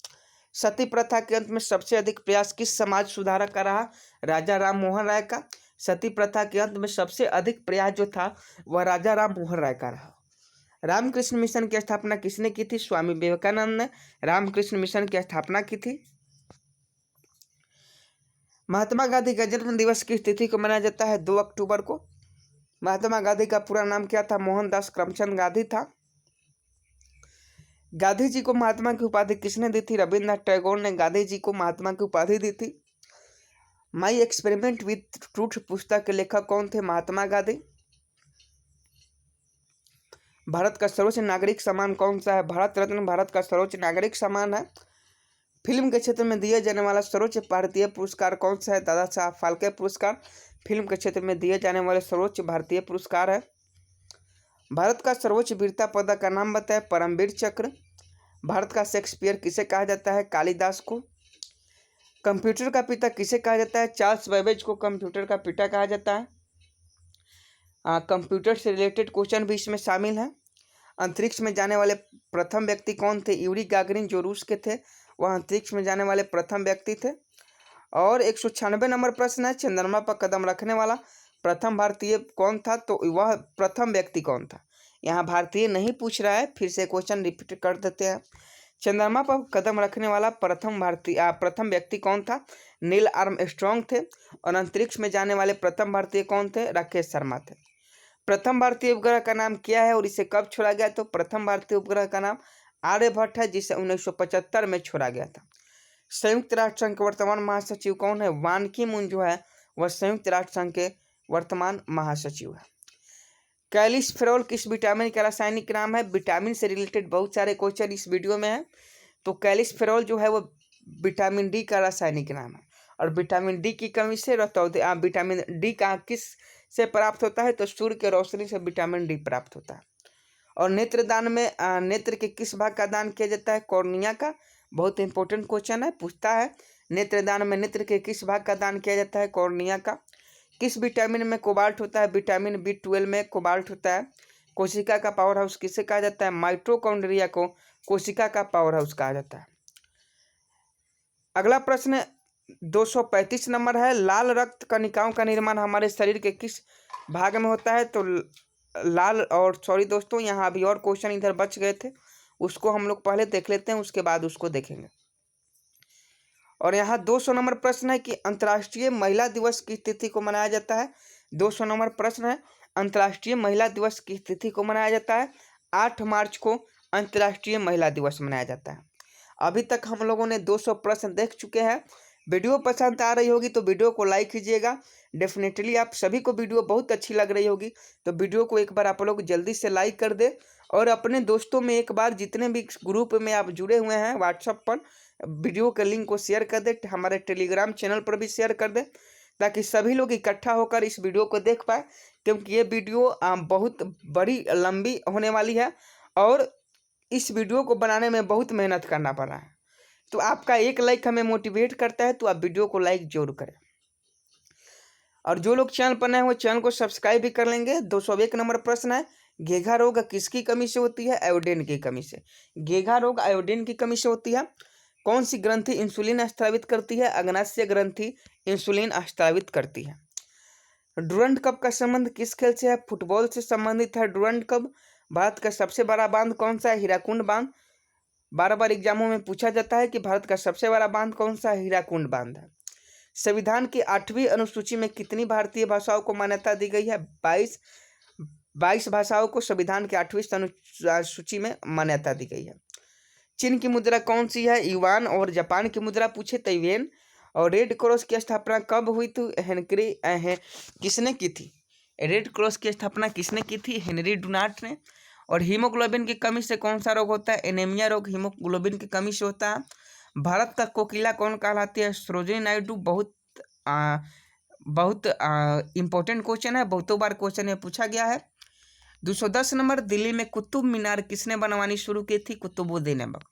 सती प्रथा के अंत में सबसे अधिक प्रयास किस समाज सुधारक का रहा? राजा राम मोहन राय का। सती प्रथा के अंत में सबसे अधिक प्रयास जो था वह राजा राम मोहन राय का रहा। रामकृष्ण मिशन की स्थापना किसने की थी? स्वामी विवेकानंद ने रामकृष्ण मिशन की स्थापना की थी। महात्मा गांधी का जन्म दिवस किस तिथि को मनाया जाता है? 2 अक्टूबर को। महात्मा गांधी का पूरा नाम क्या था? मोहनदास करमचंद गांधी था। गांधी जी को महात्मा की उपाधि किसने दी थी? रविन्द्रनाथ टैगोर ने गांधी जी को महात्मा की उपाधि दी थी। माई एक्सपेरिमेंट विथ ट्रूथ पुस्तक के लेखक कौन थे? महात्मा गांधी। भारत का सर्वोच्च नागरिक सम्मान कौन सा है? भारत रत्न भारत का सर्वोच्च नागरिक सम्मान है। फिल्म के क्षेत्र में दिए जाने वाला सर्वोच्च भारतीय पुरस्कार कौन सा है? दादा साहब फाल्के पुरस्कार फिल्म के क्षेत्र में दिए जाने वाले सर्वोच्च भारतीय पुरस्कार है। भारत का सर्वोच्च वीरता पदक का नाम बताएं? परमवीर चक्र। भारत का शेक्सपियर किसे कहा जाता है? कालिदास को। कंप्यूटर का पिता किसे कहा जाता है? चार्ल्स बेबेज को कंप्यूटर का पिता कहा जाता है। कंप्यूटर से रिलेटेड क्वेश्चन भी इसमें शामिल है। अंतरिक्ष में जाने वाले प्रथम व्यक्ति कौन थे? यूरी गागरिन जो रूस के थे वह अंतरिक्ष में जाने वाले प्रथम व्यक्ति थे। और 196 नंबर प्रश्न है, चंद्रमा पर कदम रखने वाला प्रथम भारतीय कौन था? तो वह प्रथम व्यक्ति कौन था? यहाँ भारतीय नहीं पूछ रहा है, फिर से क्वेश्चन रिपीट कर देते हैं। चंद्रमा पर कदम रखने वाला प्रथम व्यक्ति कौन था? नील आर्मस्ट्रॉन्ग थे। और अंतरिक्ष में जाने वाले प्रथम भारतीय कौन थे? राकेश शर्मा थे। प्रथम भारतीय उपग्रह का नाम क्या है और इसे कब छोड़ा गया? तो प्रथम भारतीय उपग्रह का नाम आर्यभट्ट है, जिसे 1975 में छोड़ा गया था। संयुक्त राष्ट्र संघ के वर्तमान महासचिव कौन है? वान की मून जो है वह संयुक्त राष्ट्र संघ के वर्तमान महासचिव है। कैलिसफेरॉल किस विटामिन का रासायनिक नाम है? विटामिन से रिलेटेड बहुत सारे क्वेश्चन इस वीडियो में है। तो कैलिसफेरॉल जो है वो विटामिन डी का रासायनिक नाम है। और विटामिन डी की कमी से विटामिन डी का किस से प्राप्त होता है? तो सूर्य की रोशनी से विटामिन डी प्राप्त होता है। और नेत्रदान में नेत्र के किस भाग का दान किया जाता है? कॉर्निया का। बहुत इंपॉर्टेंट क्वेश्चन है, पूछता है नेत्रदान में नेत्र के किस भाग का दान किया जाता है? कॉर्निया का। किस विटामिन में कोबाल्ट होता है? विटामिन B12 में कोबाल्ट होता है। कोशिका का पावर हाउस किसे कहा जाता है? माइटोकॉन्ड्रिया को कोशिका का पावर हाउस कहा जाता है। अगला प्रश्न 235 नंबर है, लाल रक्त कणिकाओं का निर्माण हमारे शरीर के किस भाग में होता है? तो लाल और सॉरी दोस्तों, यहाँ अभी और क्वेश्चन इधर बच गए थे, उसको हम लोग पहले देख लेते हैं, उसके बाद उसको देखेंगे। और यहाँ 200 नंबर प्रश्न है कि अंतर्राष्ट्रीय महिला दिवस किस तिथि को मनाया जाता है? 200 नंबर प्रश्न है, अंतर्राष्ट्रीय महिला दिवस किस तिथि को मनाया जाता है? 8 मार्च को अंतर्राष्ट्रीय महिला दिवस मनाया जाता है। अभी तक हम लोगों ने 200 प्रश्न देख चुके हैं। वीडियो पसंद आ रही होगी तो वीडियो को लाइक कीजिएगा। डेफिनेटली आप सभी को वीडियो बहुत अच्छी लग रही होगी, तो वीडियो को एक बार आप लोग जल्दी से लाइक कर दे। और अपने दोस्तों में एक बार, जितने भी ग्रुप में आप जुड़े हुए हैं व्हाट्सएप पर, वीडियो के लिंक को शेयर कर दे। हमारे टेलीग्राम चैनल पर भी शेयर कर दे, ताकि सभी लोग इकट्ठा होकर इस वीडियो को देख पाए, क्योंकि ये वीडियो बहुत बड़ी लंबी होने वाली है और इस वीडियो को बनाने में बहुत मेहनत करना पड़ा है। तो आपका एक लाइक हमें मोटिवेट करता है, तो आप वीडियो को लाइक जरूर करें। और जो लोग चैनल पर नए हो चैनल को सब्सक्राइब भी कर लेंगे। 201 नंबर प्रश्न है, घेघा रोग किसकी कमी से होती है? आयोडीन की कमी से। घेघा रोग आयोडीन की कमी से होती है। कौन सी ग्रंथि इंसुलिन स्रावित करती है? अग्नाशय ग्रंथि इंसुलिन स्रावित करती है। डुरंड कप का संबंध किस खेल से है? फुटबॉल से संबंधित है डुरंड कप। भारत का सबसे बड़ा बांध कौन सा है? हीराकुंड बांध। बार बार एग्जामों में पूछा जाता है कि भारत का सबसे बड़ा बांध कौन सा है? हीराकुंड बांध है। संविधान की 8वीं अनुसूची में कितनी भारतीय भाषाओं को मान्यता दी गई है? 22 भाषाओं को संविधान की 8वीं अनुसूची में मान्यता दी गई है। चीन की मुद्रा कौन सी है? युआन। और जापान की मुद्रा पूछे तो येन। और रेड क्रॉस की स्थापना कब हुई थी? किसने की थी? रेड क्रॉस की स्थापना किसने की थी? हेनरी डुनार्ट ने। और हीमोग्लोबिन की कमी से कौन सा रोग होता है? एनीमिया रोग हीमोग्लोबिन की कमी से होता है। भारत का कोकिला कौन कहलाती है? सरोजिनी नायडू। बहुत इंपॉर्टेंट क्वेश्चन है, बहुतों बार क्वेश्चन ये पूछा गया है। 210 नंबर, दिल्ली में कुतुब मीनार किसने बनवानी शुरू की थी? कुतुबुद्दीन ऐबक।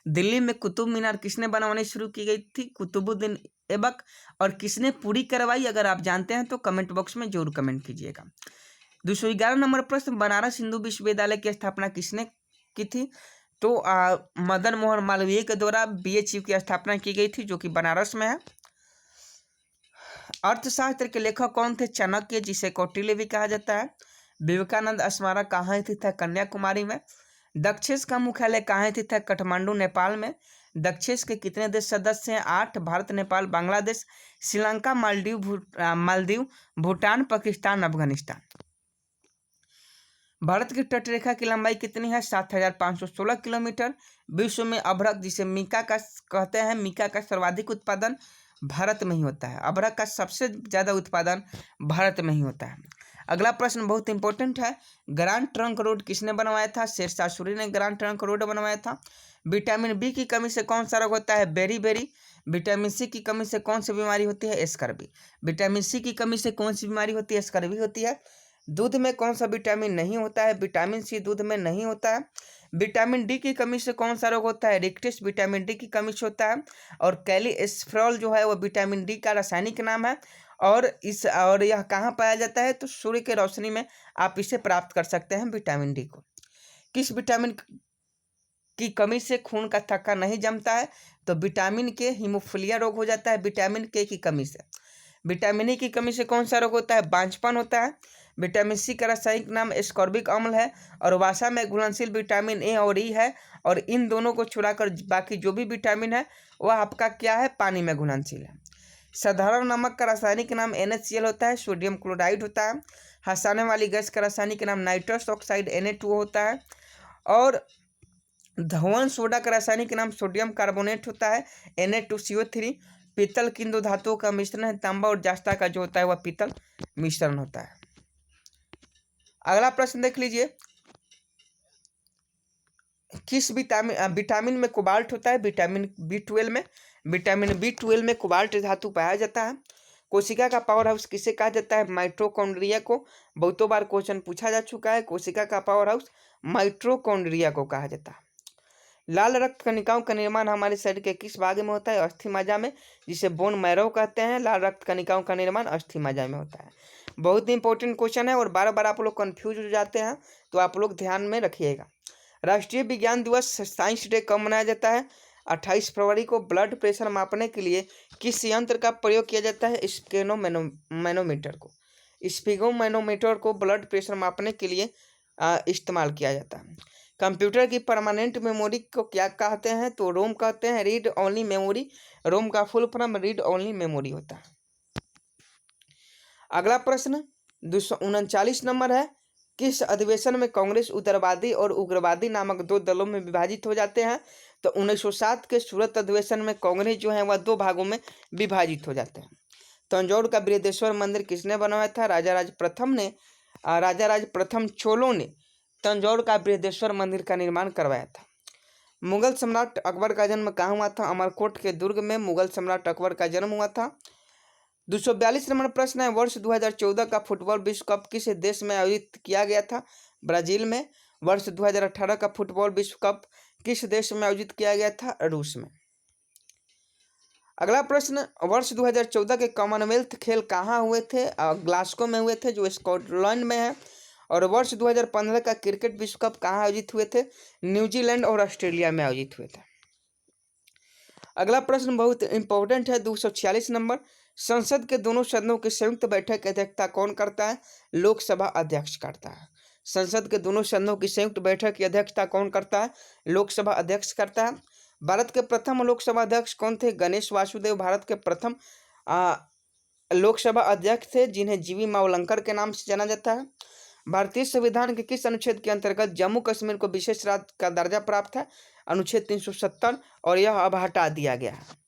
दिल्ली में कुतुब मीनार किसने बनवानी शुरू की गई थी? कुतुबुद्दीन ऐबक। और किसने पूरी करवाई? अगर आप जानते हैं तो कमेंट बॉक्स में जरूर कमेंट कीजिएगा। 211 नंबर प्रश्न, बनारस हिंदू विश्वविद्यालय की स्थापना किसने की थी? तो मदन मोहन मालवीय के द्वारा BHU की स्थापना की गई थी, जो कि बनारस में है। अर्थशास्त्र के लेखक कौन थे? चाणक्य, जिसे कौटिल्य भी कहा जाता है। विवेकानंद स्मारक कहाँ स्थित है? कन्याकुमारी में। दक्षेस का मुख्यालय कहाँ स्थित है? काठमांडू, नेपाल में। दक्षेस के कितने देश सदस्य हैं? 8। भारत, नेपाल, बांग्लादेश, श्रीलंका, मालदीव, भूटान, पाकिस्तान, अफगानिस्तान। भारत की तटरेखा की लंबाई कितनी है? 7516 किलोमीटर। विश्व में अभ्रक, जिसे मीका का कहते हैं, मीका का सर्वाधिक उत्पादन भारत में ही होता है। अभ्रक का सबसे ज्यादा उत्पादन भारत में ही होता है। अगला प्रश्न बहुत इंपॉर्टेंट है, ग्रांड ट्रंक रोड किसने बनवाया था? शेरशाह सूरी ने ग्रांड ट्रंक रोड बनवाया था। विटामिन बी की कमी से कौन सा रोग होता है? बेरी। विटामिन सी की कमी से कौन सी बीमारी होती है? स्कर्वी। विटामिन सी की कमी से कौन सी बीमारी होती है? स्कर्वी होती है। दूध में कौन सा विटामिन नहीं होता है? विटामिन सी दूध में नहीं होता है। विटामिन डी की कमी से कौन सा रोग होता है? रिक्टिस विटामिन डी की कमी से होता है। और कैल्सिफेरॉल जो है वो विटामिन डी का रासायनिक नाम है। और यह कहाँ पाया जाता है? तो सूर्य की रोशनी में आप इसे प्राप्त कर सकते हैं, विटामिन डी को। किस विटामिन की कमी से खून का थक्का नहीं जमता है? तो विटामिन के हीमोफिलिया रोग हो जाता है विटामिन के की कमी से। विटामिन ई की कमी से कौन सा रोग होता है? बांझपन होता है। विटामिन सी का रासायनिक नाम एस्कॉर्बिक अम्ल है। और वसा में घुलनशील विटामिन ए और ई है। और इन दोनों को छुड़ाकर बाकी जो भी विटामिन है वह आपका क्या है? पानी में घुलनशील है। साधारण नमक का रासायनिक नाम NaCl होता है। सोडियम क्लोराइड होता है। हंसाने वाली गैस का रासायनिक नाम नाइट्रस ऑक्साइड Na2 होता है। और धवन सोडा का रासायनिक नाम सोडियम कार्बोनेट होता है, Na2CO3। पीतल किन दो धातुओं का मिश्रण है? तांबा और जास्ता का जो होता है वह पीतल मिश्रण होता है। अगला प्रश्न देख लीजिए, किस विटामिन में कोबाल्ट होता है? विटामिन B12 में। विटामिन B12 में कोबाल्ट धातु पाया जाता है। कोशिका का पावर हाउस किसे कहा जाता है? माइटोकॉन्ड्रिया को। बहुतों बार क्वेश्चन पूछा जा चुका है, कोशिका का पावर हाउस माइटोकॉन्ड्रिया को कहा जाता है। लाल रक्त कणिकाओं का निर्माण हमारे शरीर के किस भाग में होता है? अस्थि मज्जा में, जिसे बोन मैरो कहते हैं। लाल रक्त कणिकाओं का निर्माण अस्थि मज्जा में होता है। बहुत इंपॉर्टेंट क्वेश्चन है और बार बार आप लोग कंफ्यूज हो जाते हैं, तो आप लोग ध्यान में रखिएगा। राष्ट्रीय विज्ञान दिवस साइंस डे कब मनाया जाता है? 28 फरवरी को। ब्लड प्रेशर मापने के लिए किस यंत्र का प्रयोग किया जाता है? स्फिगोमैनोमीटर को। स्फिगोमैनोमीटर को ब्लड प्रेशर मापने के लिए इस्तेमाल किया जाता है। कंप्यूटर की परमानेंट मेमोरी को क्या कहते हैं? तो रोम कहते हैं, रीड ओनली मेमोरी। रोम का full form read only memory होता है। अगला प्रश्न 239 नंबर है, किस अधिवेशन में कांग्रेस उदारवादी और उग्रवादी नामक दो दलों में विभाजित हो जाते हैं? तो 1907 के सूरत अधिवेशन में कांग्रेस जो है वह दो भागों में विभाजित हो जाते हैं। तंजौर का बृहदेश्वर मंदिर किसने बनवाया था? राजा राज प्रथम चोलों ने तंजौर का बृहदेश्वर मंदिर का निर्माण करवाया था। मुगल सम्राट अकबर का जन्म कहाँ हुआ था? अमरकोट के दुर्ग में मुगल सम्राट अकबर का जन्म हुआ था। 242 नंबर प्रश्न है, वर्ष 2014 का फुटबॉल विश्व कप किस देश में आयोजित किया गया था? ब्राजील में। वर्ष 2018 का फुटबॉल विश्व कप किस देश में आयोजित किया गया था? रूस में। अगला प्रश्न, वर्ष 2014 के कॉमनवेल्थ खेल कहाँ हुए थे? ग्लास्गो में हुए थे, जो स्कॉटलैंड में है। और वर्ष 2015 का क्रिकेट विश्व कप कहाँ आयोजित हुए थे? न्यूजीलैंड और ऑस्ट्रेलिया में आयोजित हुए थे। अगला प्रश्न बहुत इंपॉर्टेंट है, 246 नंबर, संसद के दोनों सदनों की संयुक्त बैठक की अध्यक्षता कौन करता है? लोकसभा अध्यक्ष करता है। संसद के दोनों सदनों की संयुक्त बैठक की अध्यक्षता कौन करता है? लोकसभा अध्यक्ष करता है। भारत के प्रथम लोकसभा अध्यक्ष कौन थे? गणेश वासुदेव भारत के प्रथम लोकसभा अध्यक्ष थे, जिन्हें जीवी मावलंकर के नाम से जाना जाता है। भारतीय संविधान के किस अनुच्छेद के अंतर्गत जम्मू कश्मीर को विशेष राज्य का दर्जा प्राप्त है? अनुच्छेद 370, और यह अब हटा दिया गया है।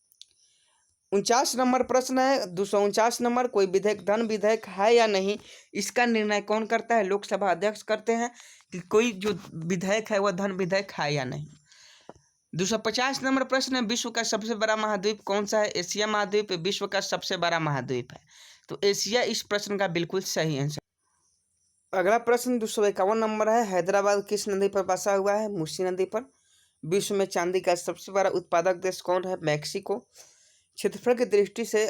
49 नंबर प्रश्न है, 249 नंबर, कोई विधेयक धन विधेयक है या नहीं, इसका निर्णय कौन करता है? लोकसभा अध्यक्ष करते हैं कि कोई जो विधेयक है वह धन विधेयक है या नहीं। 250 नंबर प्रश्न है, विश्व का सबसे बड़ा महाद्वीप कौन सा है? एशिया महाद्वीप विश्व का सबसे बड़ा महाद्वीप है, तो एशिया इस प्रश्न का बिल्कुल सही आंसर। अगला प्रश्न 251 नंबर है, हैदराबाद किस नदी पर बसा हुआ है? मूसी नदी पर। विश्व में चांदी का सबसे बड़ा उत्पादक देश कौन है? मैक्सिको। क्षेत्रफल की दृष्टि से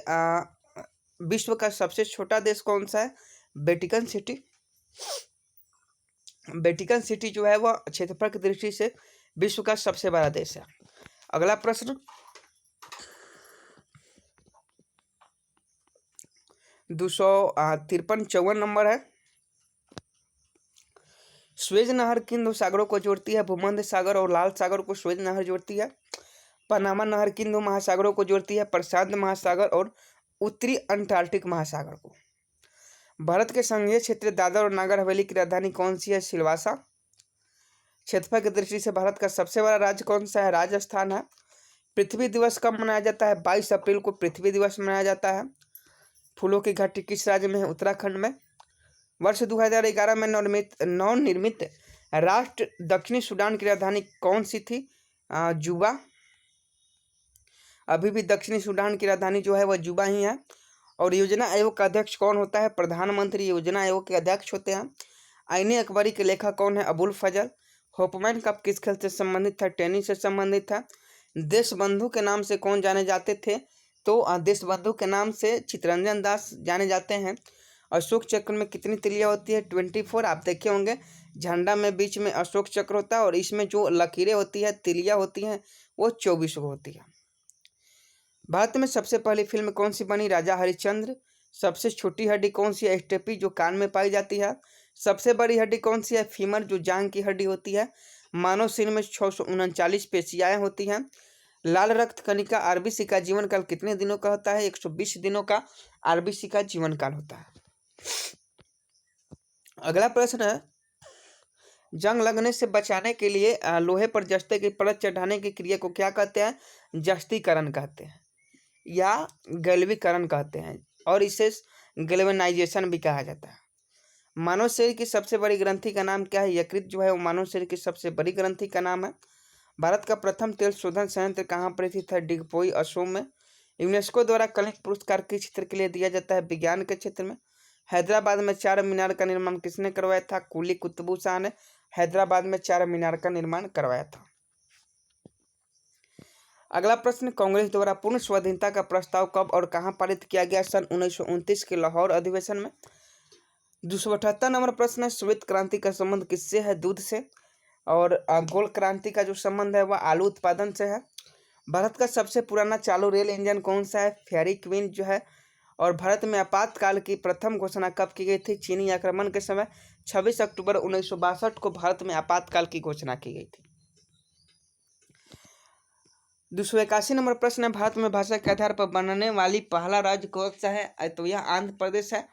विश्व का सबसे छोटा देश कौन सा है? Vatican city. वेटिकन सिटी जो है वह क्षेत्रफल की दृष्टि से विश्व का सबसे बड़ा देश है। अगला प्रश्न 253 नंबर है, स्वेज नहर किन दो सागरों को जोड़ती है? भूमध्य सागर और लाल सागर को स्वेज नहर जोड़ती है। पनामा नहर किन दो महासागरों को जोड़ती है? प्रशांत महासागर और उत्तरी अंटार्कटिक महासागर को। भारत के संघीय क्षेत्र दादर और नागर हवेली की राजधानी कौन सी है? सिलवासा। क्षेत्रफल की दृष्टि से भारत का सबसे बड़ा राज्य कौन सा है? राजस्थान है। पृथ्वी दिवस कब मनाया जाता है? 22 अप्रैल को पृथ्वी दिवस मनाया जाता है। फूलों की घाटी किस राज्य में है? उत्तराखंड में। वर्ष 2011 में नवनिर्मित राष्ट्र दक्षिणी सूडान की राजधानी कौन सी थी? जुबा। अभी भी दक्षिणी सूडान की राजधानी जो है वह जुबा ही है। और योजना आयोग का अध्यक्ष कौन होता है? प्रधानमंत्री योजना आयोग के अध्यक्ष होते हैं। आईने अकबरी के लेखक कौन है? अबुल फजल। होपमैन कप किस खेल से संबंधित था? टेनिस से संबंधित था। देशबंधु के नाम से कौन जाने जाते थे? तो देशबंधु के नाम से चित्तरंजन दास जाने जाते हैं। अशोक चक्र में कितनी तिलियां होती है? 24। आप देखे होंगे झंडा में बीच में अशोक चक्र होता है और इसमें जो लकीरें होती है, तिलियां होती हैं, वो 24 होती है। भारत में सबसे पहली फिल्म कौन सी बनी? राजा हरिश्चंद्र। सबसे छोटी हड्डी कौन सी है? स्टेपी, जो कान में पाई जाती है। सबसे बड़ी हड्डी कौन सी है? फीमर, जो जांग की हड्डी होती है। मानव शरीर में 639 पेशियाएं होती हैं। लाल रक्त कणिका आरबीसी का जीवन काल कितने दिनों का होता है? 120 दिनों का आरबीसी का जीवन काल होता है। अगला प्रश्न है, जंग लगने से बचाने के लिए लोहे पर जस्ते की परत चढ़ाने की क्रिया को क्या कहते हैं? जस्तीकरण कहते हैं या गैल्वीकरण कहते हैं, और इसे गैल्वेनाइजेशन भी कहा जाता है। मानव शरीर की सबसे बड़ी ग्रंथि का नाम क्या है? यकृत जो है वो मानव शरीर की सबसे बड़ी ग्रंथि का नाम है। भारत का प्रथम तेल शोधन संयंत्र कहाँ पर स्थित है? डिगपोई, असम में। यूनेस्को द्वारा कलिंग पुरस्कार किस क्षेत्र के लिए दिया जाता है? विज्ञान के क्षेत्र में। हैदराबाद में 4 मीनार का निर्माण किसने करवाया था? कुली कुतुब शाह ने हैदराबाद में 4 मीनार का निर्माण करवाया था। अगला प्रश्न, कांग्रेस द्वारा पूर्ण स्वाधीनता का प्रस्ताव कब और कहां पारित किया गया? सन 1929 के लाहौर अधिवेशन में। 278 नंबर प्रश्न है, श्वेत क्रांति का संबंध किससे है? दूध से। और गोल क्रांति का जो संबंध है वह आलू उत्पादन से है। भारत का सबसे पुराना चालू रेल इंजन कौन सा है? फेयरी क्वीन जो है। और भारत में आपातकाल की प्रथम घोषणा कब की गई थी? चीनी आक्रमण के समय 26 अक्टूबर 1962 को भारत में आपातकाल की घोषणा की गई थी। 281 नंबर प्रश्न है, भारत में भाषा के आधार पर बनने वाली पहला राज्य कौन सा है? तो यह आंध्र प्रदेश है।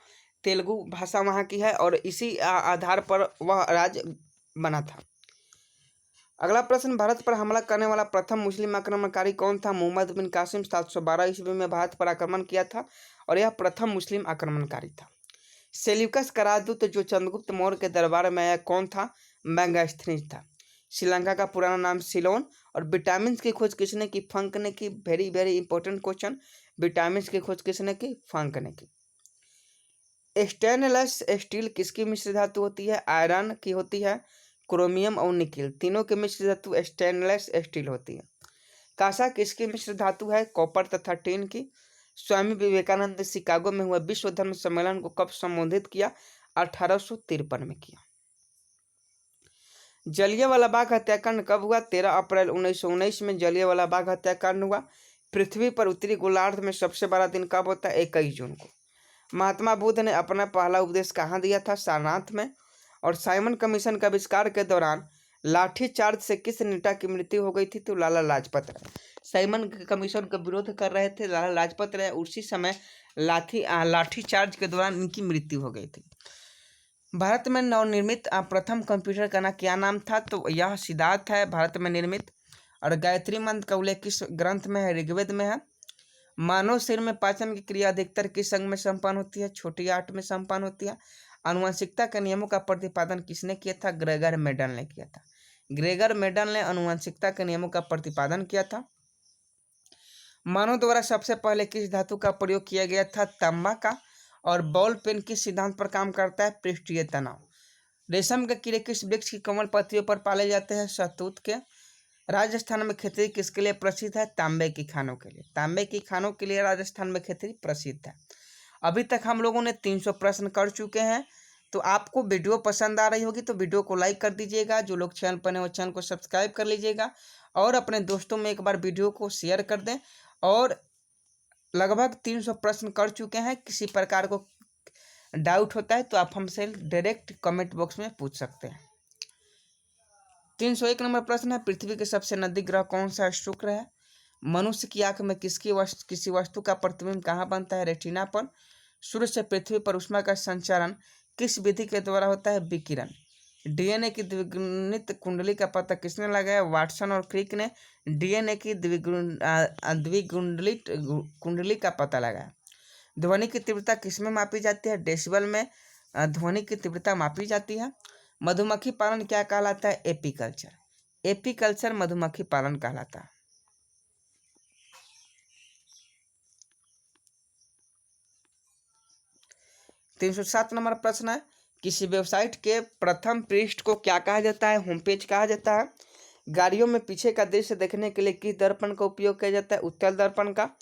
तेलुगु भाषा वहाँ की है और इसी आधार पर वह राज्य बना था। अगला प्रश्न, भारत पर हमला करने वाला प्रथम मुस्लिम आक्रमणकारी कौन था? मोहम्मद बिन कासिम 712 ईस्वी में भारत पर आक्रमण किया था और यह प्रथम मुस्लिम आक्रमणकारी था। सेल्यूकस का राजदूत जो चंद्रगुप्त मौर्य के दरबार में आया कौन था? मैगास्थनीज था। श्रीलंका का पुराना नाम सिलोन। और विटामिन की खोज किसने की? फंक ने की। Very very important question, vitamin की खोज किसने की? फंक ने की। स्टेनलेस स्टील किसकी मिश्र धातु होती है? आयरन की होती है। क्रोमियम और निकिल तीनों की मिश्र धातु स्टेनलेस स्टील होती है। कांसा किसकी मिश्र धातु है? कॉपर तथा टिन की। स्वामी विवेकानंद ने शिकागो में हुआ विश्व धर्म सम्मेलन को कब संबोधित किया? 1853 में किया। जलियांवाला बाग हत्याकांड कब हुआ? 13 अप्रैल 1919 में जलियांवाला बाग हत्याकांड हुआ। पृथ्वी पर उत्तरी गोलार्ध में सबसे बड़ा दिन कब होता है? 21 जून को। महात्मा बुद्ध ने अपना पहला उपदेश कहाँ दिया था? सारनाथ में। और साइमन कमीशन का आविष्कार के दौरान लाठीचार्ज से किस नेता की मृत्यु हो गई थी? तो लाला लाजपत राय। साइमन कमीशन का विरोध कर रहे थे लाला लाजपत राय, उसी समय लाठीचार्ज के दौरान इनकी मृत्यु हो गई थी। भारत में नवनिर्मित प्रथम कंप्यूटर का क्या नाम था? तो यह सिद्धार्थ है, भारत में निर्मित। और गायत्री मंत्र का उल्लेख किस ग्रंथ में है? ऋग्वेद में है। मानव शरीर में पाचन की क्रिया अधिकतर किस अंग में संपन्न होती है? छोटी आंत में संपन्न होती है। आनुवंशिकता के नियमों का प्रतिपादन किसने किया था? ग्रेगर मेंडल ने किया था। ग्रेगर मेडल ने आनुवंशिकता के नियमों का प्रतिपादन किया था। मानव द्वारा सबसे पहले किस धातु का प्रयोग किया गया था? तांबा का। और बॉल पेन किस सिद्धांत पर काम करता है? पृष्ठीय तनाव। रेशम के कीड़े किस वृक्ष की कोमल पत्तियों पर पाले जाते हैं? शहतूत के। राजस्थान में खिचड़ी किसके लिए प्रसिद्ध है? तांबे की खानों के लिए। तांबे की खानों के लिए राजस्थान में खिचड़ी प्रसिद्ध है। अभी तक हम लोगों ने 300 प्रश्न कर चुके हैं। तो आपको वीडियो पसंद आ रही होगी तो वीडियो को लाइक कर दीजिएगा। जो लोग चैनल पर नए हो चैनल को सब्सक्राइब कर लीजिएगा और अपने दोस्तों में एक बार वीडियो को शेयर कर दें। और लगभग 300 प्रश्न कर चुके हैं। किसी प्रकार को डाउट होता है तो आप हमसे डायरेक्ट कमेंट बॉक्स में पूछ सकते हैं। 301 नंबर प्रश्न है, पृथ्वी के सबसे नजदीक ग्रह कौन सा है? शुक्र है। मनुष्य की आंख में किसी वस्तु का प्रतिबिंब कहाँ बनता है? रेटिना पर। सूर्य से पृथ्वी पर ऊष्मा का संचारण किस विधि के द्वारा होता है? विकिरण। डीएनए की द्विगुणित कुंडली का पता किसने लगाया? वाटसन और क्रिक ने डीएनए की द्विगुणित कुंडली का पता लगाया। ध्वनि की तीव्रता किसमें मापी जाती है? डेसिबल में ध्वनि की तीव्रता मापी जाती है। मधुमक्खी पालन क्या कहलाता है? एपीकल्चर। एपीकल्चर मधुमक्खी पालन कहलाता है। तीन सौ 7 नंबर प्रश्न है, किसी वेबसाइट के प्रथम पृष्ठ को क्या कहा जाता है? होम पेज कहा जाता है। गाड़ियों में पीछे का दृश्य देखने के लिए किस दर्पण का उपयोग किया जाता है? उत्तल दर्पण का।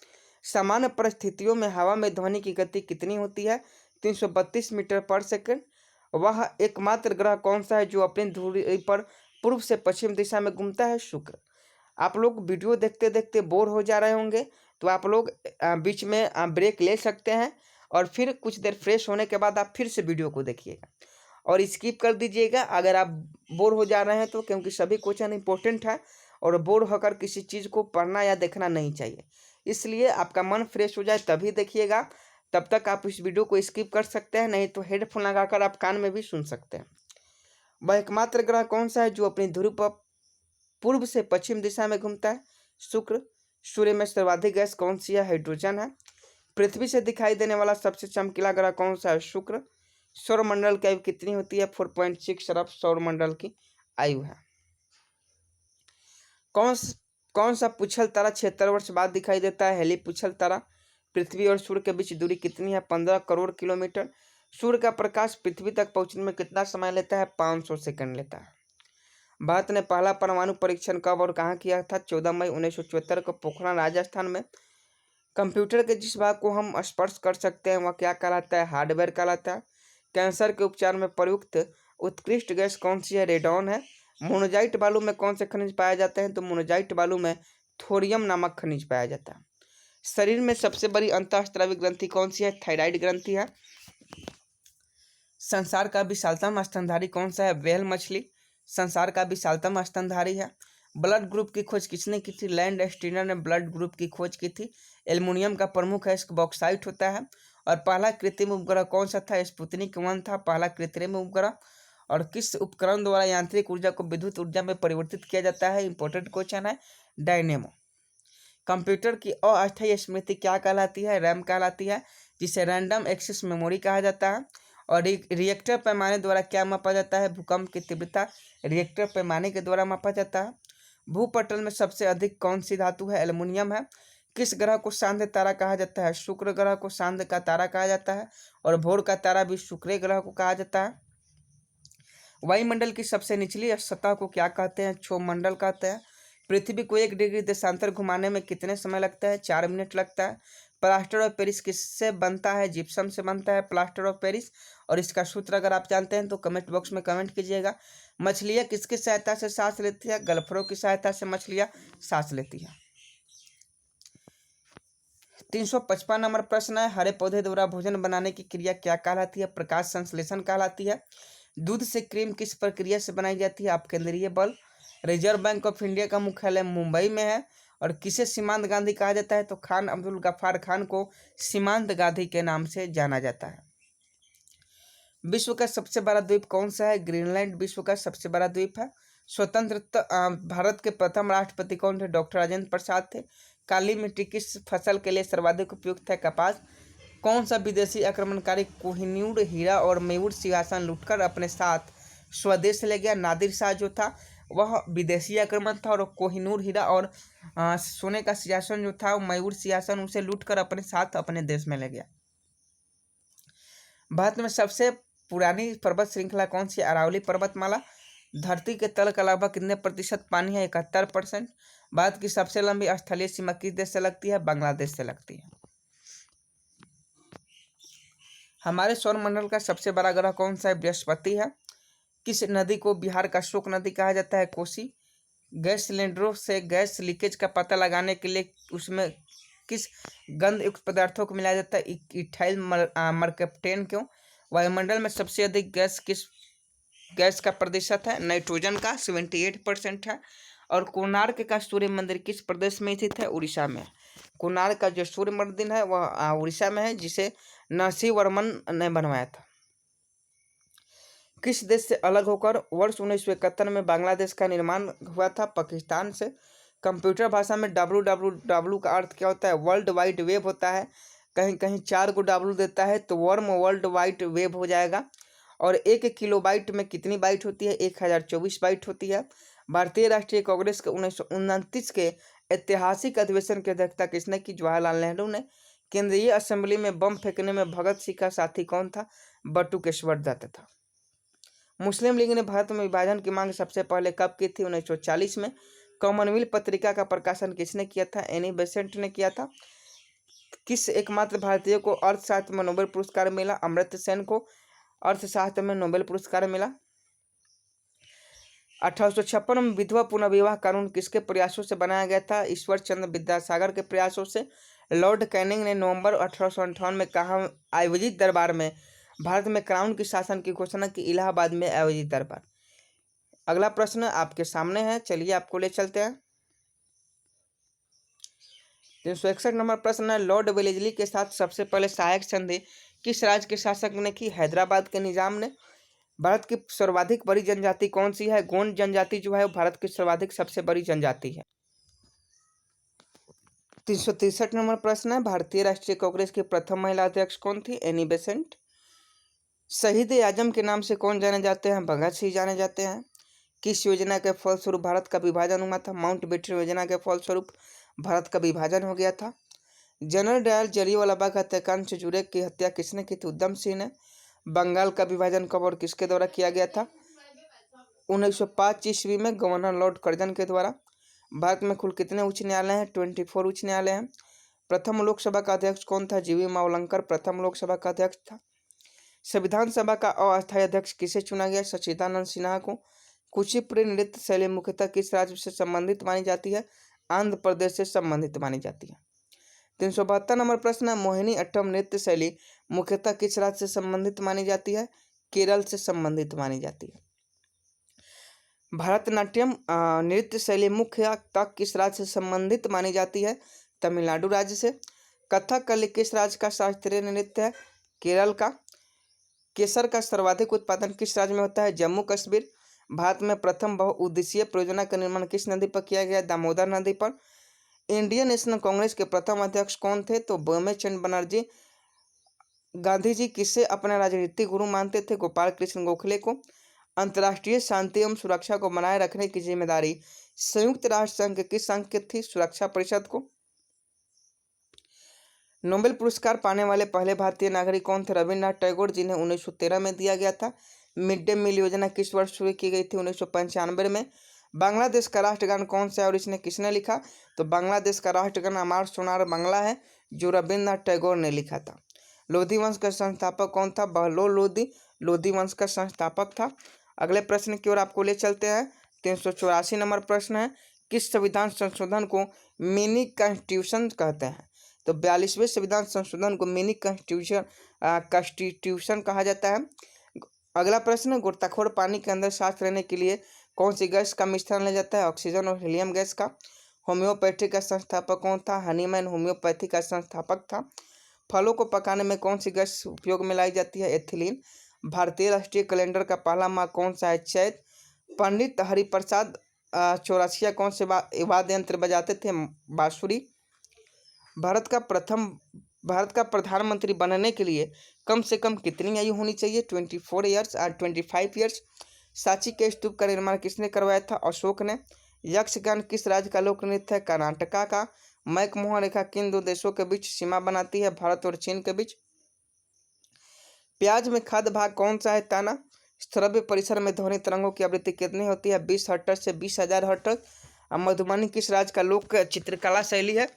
सामान्य परिस्थितियों में हवा में ध्वनि की गति कितनी होती है? 332 मीटर पर सेकंड। वह एकमात्र ग्रह कौन सा है जो अपनी धुरी पर पूर्व से पश्चिम दिशा में घूमता है? शुक्र। आप लोग वीडियो देखते देखते बोर हो जा रहे होंगे तो आप लोग बीच में ब्रेक ले सकते हैं और फिर कुछ देर फ्रेश होने के बाद आप फिर से वीडियो को देखिएगा और स्किप कर दीजिएगा अगर आप बोर हो जा रहे हैं तो, क्योंकि सभी क्वेश्चन इंपॉर्टेंट है और बोर होकर किसी चीज़ को पढ़ना या देखना नहीं चाहिए। इसलिए आपका मन फ्रेश हो जाए तभी देखिएगा। तब तक आप इस वीडियो को स्किप कर सकते हैं, नहीं तो हेडफोन लगाकर आप कान में भी सुन सकते हैं। वह एकमात्र ग्रह कौन सा है जो अपनी ध्रुव पर पूर्व से पश्चिम दिशा में घूमता है? शुक्र। सूर्य में सर्वाधिक गैस कौन सी है? हाइड्रोजन है। पृथ्वी से दिखाई देने वाला सबसे चमकीला ग्रह कौन सा है? शुक्र। सौरमंडल की आयु कितनी होती है? 4.6 अरब सौरमंडल की आयु है। कौन सा पुच्छल तारा 76 वर्ष बाद दिखाई देता है? हेली पुच्छल तारा। पृथ्वी और सूर्य के बीच दूरी कितनी है? 15 करोड़ किलोमीटर। सूर्य का प्रकाश पृथ्वी तक पहुंचने में कितना समय लेता है? 500 सेकंड लेता है। भारत ने पहला परमाणु परीक्षण कब और कहाँ किया था? 14 मई 1974 को पोखरण राजस्थान में। कंप्यूटर के जिस भाग को हम स्पर्श कर सकते हैं वह क्या कहलाता है? हार्डवेयर कहलाता है। कैंसर के उपचार में प्रयुक्त उत्कृष्ट गैस कौन सी है? रेडॉन है। मोनोजाइट बालू में कौन से खनिज पाए जाते हैं? तो मोनोजाइट बालू में थोरियम नामक खनिज पाया जाता है। शरीर में सबसे बड़ी अंतःस्रावी ग्रंथि कौन सी है? थायराइड ग्रंथि है। संसार का विशालतम स्तनधारी कौन सा है? व्हेल मछली संसार का विशालतम स्तनधारी है। ब्लड ग्रुप की खोज किसने की थी? लैंड स्टीनर ने ब्लड ग्रुप की खोज की थी। एल्युमिनियम का प्रमुख है बॉक्साइट होता है। और पहला कृत्रिम उपग्रह कौन सा था? स्पुतनिक 1 था पहला कृत्रिम उपग्रह। और किस उपकरण द्वारा यांत्रिक ऊर्जा को विद्युत ऊर्जा में परिवर्तित किया जाता है? इंपॉर्टेंट क्वेश्चन है। डायनेमो। कंप्यूटर की अस्थायी स्मृति क्या कहलाती है? रैम कहलाती है, जिसे रैंडम एक्सेस मेमोरी कहा जाता है। और रिएक्टर पैमाने द्वारा क्या मापा जाता है? भूकंप की तीव्रता रिएक्टर पैमाने के द्वारा मापा जाता है। भूपटल में सबसे अधिक कौन सी धातु है? एल्युमिनियम है। किस ग्रह को शांत तारा कहा जाता है? शुक्र ग्रह को शांत का तारा कहा जाता है और भोर का तारा भी शुक्र ग्रह को कहा जाता है। वायुमंडल की सबसे निचली सतह को क्या कहते हैं? क्षोभमंडल कहते हैं। पृथ्वी को 1 डिग्री देशांतर घुमाने में कितने समय लगता है? 4 मिनट लगता है। प्लास्टर ऑफ पेरिस किससे बनता है? जिप्सम से बनता है प्लास्टर ऑफ पेरिस। और इसका सूत्र अगर आप जानते हैं तो कमेंट बॉक्स में कमेंट कीजिएगा। मछलियाँ किसकी सहायता से सांस लेती है? गल्फरों की सहायता से मछलियाँ सांस लेती है। 355 नंबर प्रश्न है, हरे पौधे द्वारा भोजन बनाने की क्रिया क्या कहलाती है? प्रकाश संश्लेषण कहलाती है। दूध से क्रीम किस प्रक्रिया से बनाई जाती है? अपकेंद्रीय बल। रिजर्व बैंक ऑफ इंडिया का मुख्यालय मुंबई में है। और किसे सीमांत गांधी कहा जाता है? तो खान अब्दुल गफ्फार खान को सीमांत गांधी के नाम से जाना जाता है। विश्व का सबसे बड़ा द्वीप कौन सा है? ग्रीनलैंड विश्व का सबसे बड़ा द्वीप है। भारत के प्रथम राष्ट्रपति कौन थे? डॉक्टर राजेंद्र प्रसाद थे। काली मिट्टी किस फसल के लिए सर्वाधिक उपयुक्त है? कपास। कौन सा विदेशी आक्रमणकारी कोहिनूर हीरा और मयूर सिंहासन लूटकर अपने साथ स्वदेश ले गया? नादिर शाह जो था वह विदेशी आक्रमण था और कोहिनूर हीरा और सोने का सिंहासन जो था, मयूर सिंहासन, उसे लूटकर अपने साथ अपने देश में ले गया। भारत में सबसे पुरानी पर्वत श्रृंखला कौन सी? अरावली पर्वतमाला। धरती के तल का लगभग कितने प्रतिशत पानी है? 71%। भारत की सबसे लंबी स्थलीय सीमा किस देश से लगती है? बांग्लादेश से लगती है। हमारे सौरमंडल का सबसे बड़ा ग्रह कौन सा है? बृहस्पति है। किस नदी को बिहार का शोक नदी कहा जाता है? कोसी। गैस सिलेंडरों से गैस लीकेज का पता लगाने के लिए उसमें किस गंध युक्त पदार्थों को मिलाया जाता है? इथाइल मरकैप्टेन। क्यों? वायुमंडल में सबसे अधिक गैस किस गैस का प्रतिशत है? नाइट्रोजन का 78% है। और कोणार्क का सूर्य मंदिर किस प्रदेश में स्थित है? उड़ीसा में। कोणार्क का जो सूर्य मंदिर है वह उड़ीसा में है, जिसे नरसिंह वर्मन ने बनवाया था। किस देश से अलग होकर वर्ष 1971 में बांग्लादेश का निर्माण हुआ था? पाकिस्तान से। कंप्यूटर भाषा में www का अर्थ क्या होता है? वर्ल्ड वाइड वेब होता है। कहीं कहीं 4 को W देता है तो वर्म वर्ल्ड वाइड वेब हो जाएगा। और 1 किलोबाइट में कितनी बाइट होती है? 1024 बाइट होती है। भारतीय राष्ट्रीय कांग्रेस के 1929 के ऐतिहासिक अधिवेशन की अध्यक्षता किसने की? जवाहरलाल नेहरू ने। केंद्रीय असेंबली में बम फेंकने में भगत सिंह का साथी कौन था? बटुकेश्वर दत्त था। मुस्लिम लीग ने भारत में विभाजन की मांग सबसे पहले कब की थी? 1940 में। कॉमनवेल्थ पत्रिका का प्रकाशन किसने किया था? एनी बेसेंट ने किया था। किस एकमात्र भारतीय को अर्थशास्त्र में नोबेल पुरस्कार मिला? अमर्त्य सेन को अर्थशास्त्र में नोबेल पुरस्कार मिला। 1856 में विधवा पुनर्विवाह कानून किसके प्रयासों से बनाया गया था? ईश्वर चंद्र विद्यासागर के प्रयासों से। लॉर्ड कैनिंग ने नवंबर 1858 में कहा आयोजित दरबार में भारत में क्राउन की शासन की घोषणा की? इलाहाबाद में आयोजित दरबार। अगला प्रश्न आपके सामने है, चलिए आपको ले चलते हैं। 361 नंबर प्रश्न है, लॉर्ड वेलेस्ली के साथ सबसे पहले सहायक संधि किस राज्य के शासक ने की? हैदराबाद के निजाम ने। भारत की सर्वाधिक बड़ी जनजाति कौन सी है? गोंड जनजाति जो है वो भारत की सर्वाधिक सबसे बड़ी जनजाति है। 363 नंबर प्रश्न है, भारतीय राष्ट्रीय कांग्रेस की प्रथम महिला अध्यक्ष कौन थी? Annie Besant. शहीद आजम के नाम से कौन जाने जाते हैं? भगत सिंह जाने जाते हैं। किस योजना के फलस्वरूप भारत का विभाजन हुआ था? माउंटबेटन योजना के फलस्वरूप भारत का विभाजन हो गया था। जनरल डायर जलियांवाला बाग हत्याकांड से जुड़े की हत्या किसने की थी? उधम सिंह ने। बंगाल का विभाजन कब और किसके द्वारा किया गया था? 1905 ईस्वी में गवर्नर लॉर्ड कर्जन के द्वारा। भारत में कुल कितने उच्च न्यायालय हैं? 24 उच्च न्यायालय हैं। प्रथम लोकसभा का अध्यक्ष कौन था? जीवी मावलंकर प्रथम लोकसभा का अध्यक्ष था। संविधान सभा का अस्थायी अध्यक्ष किसे चुना गया? सच्चिदानंद सिन्हा को। कुचिपुड़ी नृत्य शैली मुख्यतः किस राज्य से संबंधित मानी जाती है? आंध्र प्रदेश से संबंधित मानी जाती है। 372 नंबर प्रश्न है, मोहिनी अट्टम नृत्य शैली मुख्यतः किस राज्य से संबंधित मानी जाती है? केरल से संबंधित मानी जाती है। भरतनाट्यम नृत्य शैली मुख्यतः किस राज्य से संबंधित मानी जाती है? तमिलनाडु राज्य से। कथकली किस राज्य का शास्त्रीय नृत्य है? केरल का। केसर का सर्वाधिक उत्पादन किस राज्य में होता है? जम्मू कश्मीर। भारत में प्रथम बहुउद्देशीय परियोजना का निर्माण किस नदी पर किया गया? दामोदर नदी पर। इंडियन नेशनल कांग्रेस के प्रथम अध्यक्ष कौन थे? तो बोमेचंद बनर्जी। गांधी जी किसे अपना राजनीतिक गुरु मानते थे? गोपाल कृष्ण गोखले को। अंतर्राष्ट्रीय शांति एवं सुरक्षा को बनाए रखने की जिम्मेदारी संयुक्त राष्ट्र संघ के किस संघ की थी? सुरक्षा परिषद को। नोबेल पुरस्कार पाने वाले पहले भारतीय नागरिक कौन थे? रविन्द्रनाथ टैगोर, जिन्हें 1913 में दिया गया था। मिड डे मील योजना किस वर्ष शुरू की गई थी? 1995 में। बांग्लादेश का राष्ट्रगान कौन सा है और इसने किसने लिखा? तो बांग्लादेश का राष्ट्रगान अमार सोनार बांग्ला है, जो रविन्द्रनाथ टैगोर ने लिखा था। लोधी वंश का संस्थापक कौन था? बहलोल लोधी लोधी वंश का संस्थापक था। अगले प्रश्न की ओर आपको ले चलते हैं। 384 नंबर प्रश्न है, किस संविधान संशोधन को मिनी कॉन्स्टिट्यूशन कहते हैं? तो 42वें संविधान संशोधन को मिनी कॉन्स्टिट्यूशन कहा जाता है। अगला प्रश्न, गोताखोर पानी के अंदर सांस लेने के लिए कौन सी गैस का मिश्रण लिया जाता है? ऑक्सीजन और हीलियम गैस का। होम्योपैथी का संस्थापक कौन था? हनीमैन होम्योपैथी का संस्थापक था। फलों को पकाने में कौन सी गैस उपयोग में लाई जाती है? एथिलीन। भारतीय राष्ट्रीय कैलेंडर का पहला माह कौन सा है? चैत। पंडित हरिप्रसाद चौरसिया कौन से वाद्य यंत्र बजाते थे? बांसुरी। भारत का प्रधानमंत्री बनने के लिए कम से कम कितनी आयु होनी चाहिए? 24 ईयर्स और 25 ईयर्स। सांची के स्तूप का निर्माण किसने करवाया था? अशोक ने। यक्षगान किस राज्य का लोक नृत्य है? कर्नाटका का। मैकमोहन रेखा किन दो देशों के बीच सीमा बनाती है? भारत और चीन के बीच। प्याज में खाद्य भाग कौन सा है? ताना। श्रव्य परिसर में ध्वनि तरंगों की आवृत्ति कितनी होती है? 20 हर्ट्ज से 20,000 हर्ट्ज। अब मधुबनी किस राज्य का लोक चित्रकला शैली है?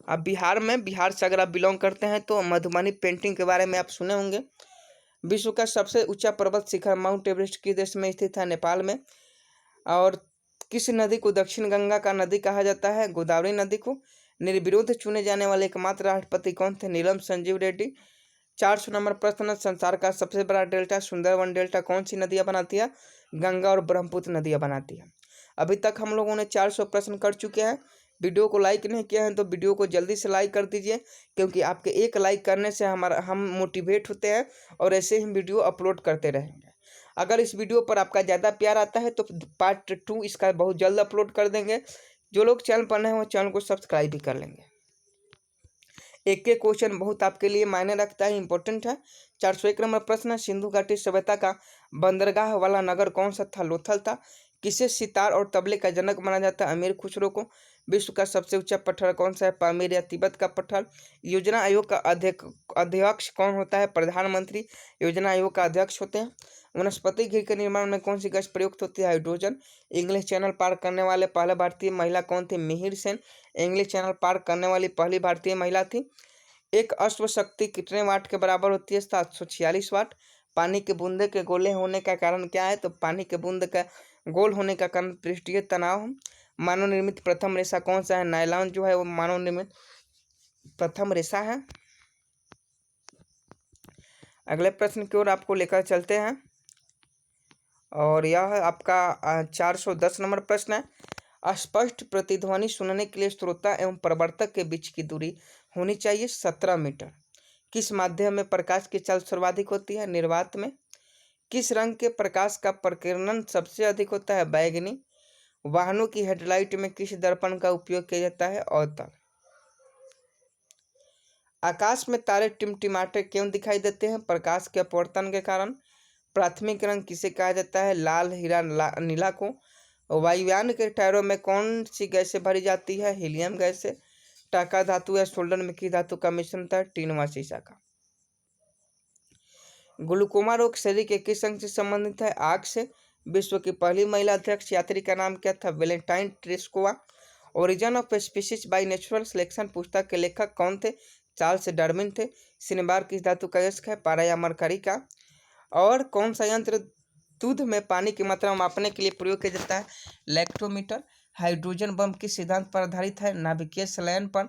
अब बिहार में, बिहार से अगर आप बिलोंग करते हैं तो मधुबनी पेंटिंग के बारे में आप सुने होंगे। विश्व का सबसे ऊंचा पर्वत शिखर माउंट एवरेस्ट किस देश में स्थित है? नेपाल में। और किस नदी को दक्षिण गंगा का नदी कहा जाता है? गोदावरी नदी को। निर्विरोध चुने जाने वाले एकमात्र राष्ट्रपति कौन थे? नीलम संजीव रेड्डी। 400 नंबर प्रश्न, संसार का सबसे बड़ा डेल्टा सुंदरवन डेल्टा कौन सी नदियां बनाती है? गंगा और ब्रह्मपुत्र नदियां बनाती है। अभी तक हम लोगों ने 400 प्रश्न कर चुके हैं। वीडियो को लाइक नहीं किया है तो वीडियो को जल्दी से लाइक कर दीजिए, क्योंकि आपके एक लाइक करने से हम मोटिवेट होते हैं और ऐसे ही वीडियो अपलोड करते रहेंगे। अगर इस वीडियो पर आपका ज़्यादा प्यार आता है तो पार्ट 2 इसका बहुत जल्द अपलोड कर देंगे। जो लोग चैनल पर नए हैं वो चैनल को सब्सक्राइब भी कर लेंगे। एक एक क्वेश्चन बहुत आपके लिए मायने रखता है, इंपॉर्टेंट है। 401 नंबर प्रश्न, सिंधु घाटी सभ्यता का बंदरगाह वाला नगर कौन सा था? लोथल था। किसे सितार और तबले का जनक माना जाता है? अमीर खुसरो को। विश्व का सबसे ऊंचा पठार कौन सा है? पामीर या तिब्बत का पठार। योजना आयोग का अध्यक्ष कौन होता है? प्रधानमंत्री योजना आयोग का अध्यक्ष होते हैं। वनस्पति घी के निर्माण में कौन सी गैस प्रयुक्त होती है? हाइड्रोजन। इंग्लिश चैनल पार करने वाले पहले भारतीय महिला कौन थी? मिहिर सेन इंग्लिश चैनल पार करने वाली पहली भारतीय महिला थी। एक अश्व शक्ति कितने वाट के बराबर होती है? 746 वाट। पानी के बूंदे के गोले होने का कारण क्या है? तो पानी के बूंद का गोल होने का कारण पृष्ठीय तनाव। मानव निर्मित प्रथम रेशा कौन सा है? नायलॉन जो है वो मानव निर्मित प्रथम रेशा है। अगले प्रश्न की ओर आपको लेकर चलते हैं और यह आपका 410 नंबर प्रश्न है। स्पष्ट प्रतिध्वनि सुनने के लिए श्रोता एवं प्रवर्तक के बीच की दूरी होनी चाहिए 17 मीटर। किस माध्यम में प्रकाश की चाल सर्वाधिक होती है? निर्वात में। किस रंग के प्रकाश का प्रकीर्णन सबसे अधिक होता है? बैगनी। वाहनों की हेडलाइट में किस दर्पण का उपयोग किया जाता है? अवतल। आकाश में तारे टिमटिमाते क्यों दिखाई देते हैं? प्रकाश के अपवर्तन के कारण। प्राथमिक रंग किसे कहा जाता है? लाल, हीरा, नीला को। वायुयान के टायरों में कौन सी गैसें भरी जाती है? हीलियम गैसें। टाका धातु या सोल्डर में किस धातु का मिश्रण था? टीन व शीशा का। ग्लूकोमा रोग शरीर के किस अंग से संबंधित है? आँख से। विश्व की पहली महिला अध्यक्ष यात्री का नाम क्या था? Valentine Tereshkova. Origin of species by natural selection पुस्तक के लेखक कौन थे? चार्ल्स डार्विन थे। सिनेबार किस धातु का यस्क है? पारा या मरकरी का। और कौन सा यंत्र दूध में पानी की मात्रा मापने के लिए प्रयोग किया जाता है? लैक्टोमीटर। हाइड्रोजन बम किस सिद्धांत पर आधारित है? नाभिकीय संलयन पर।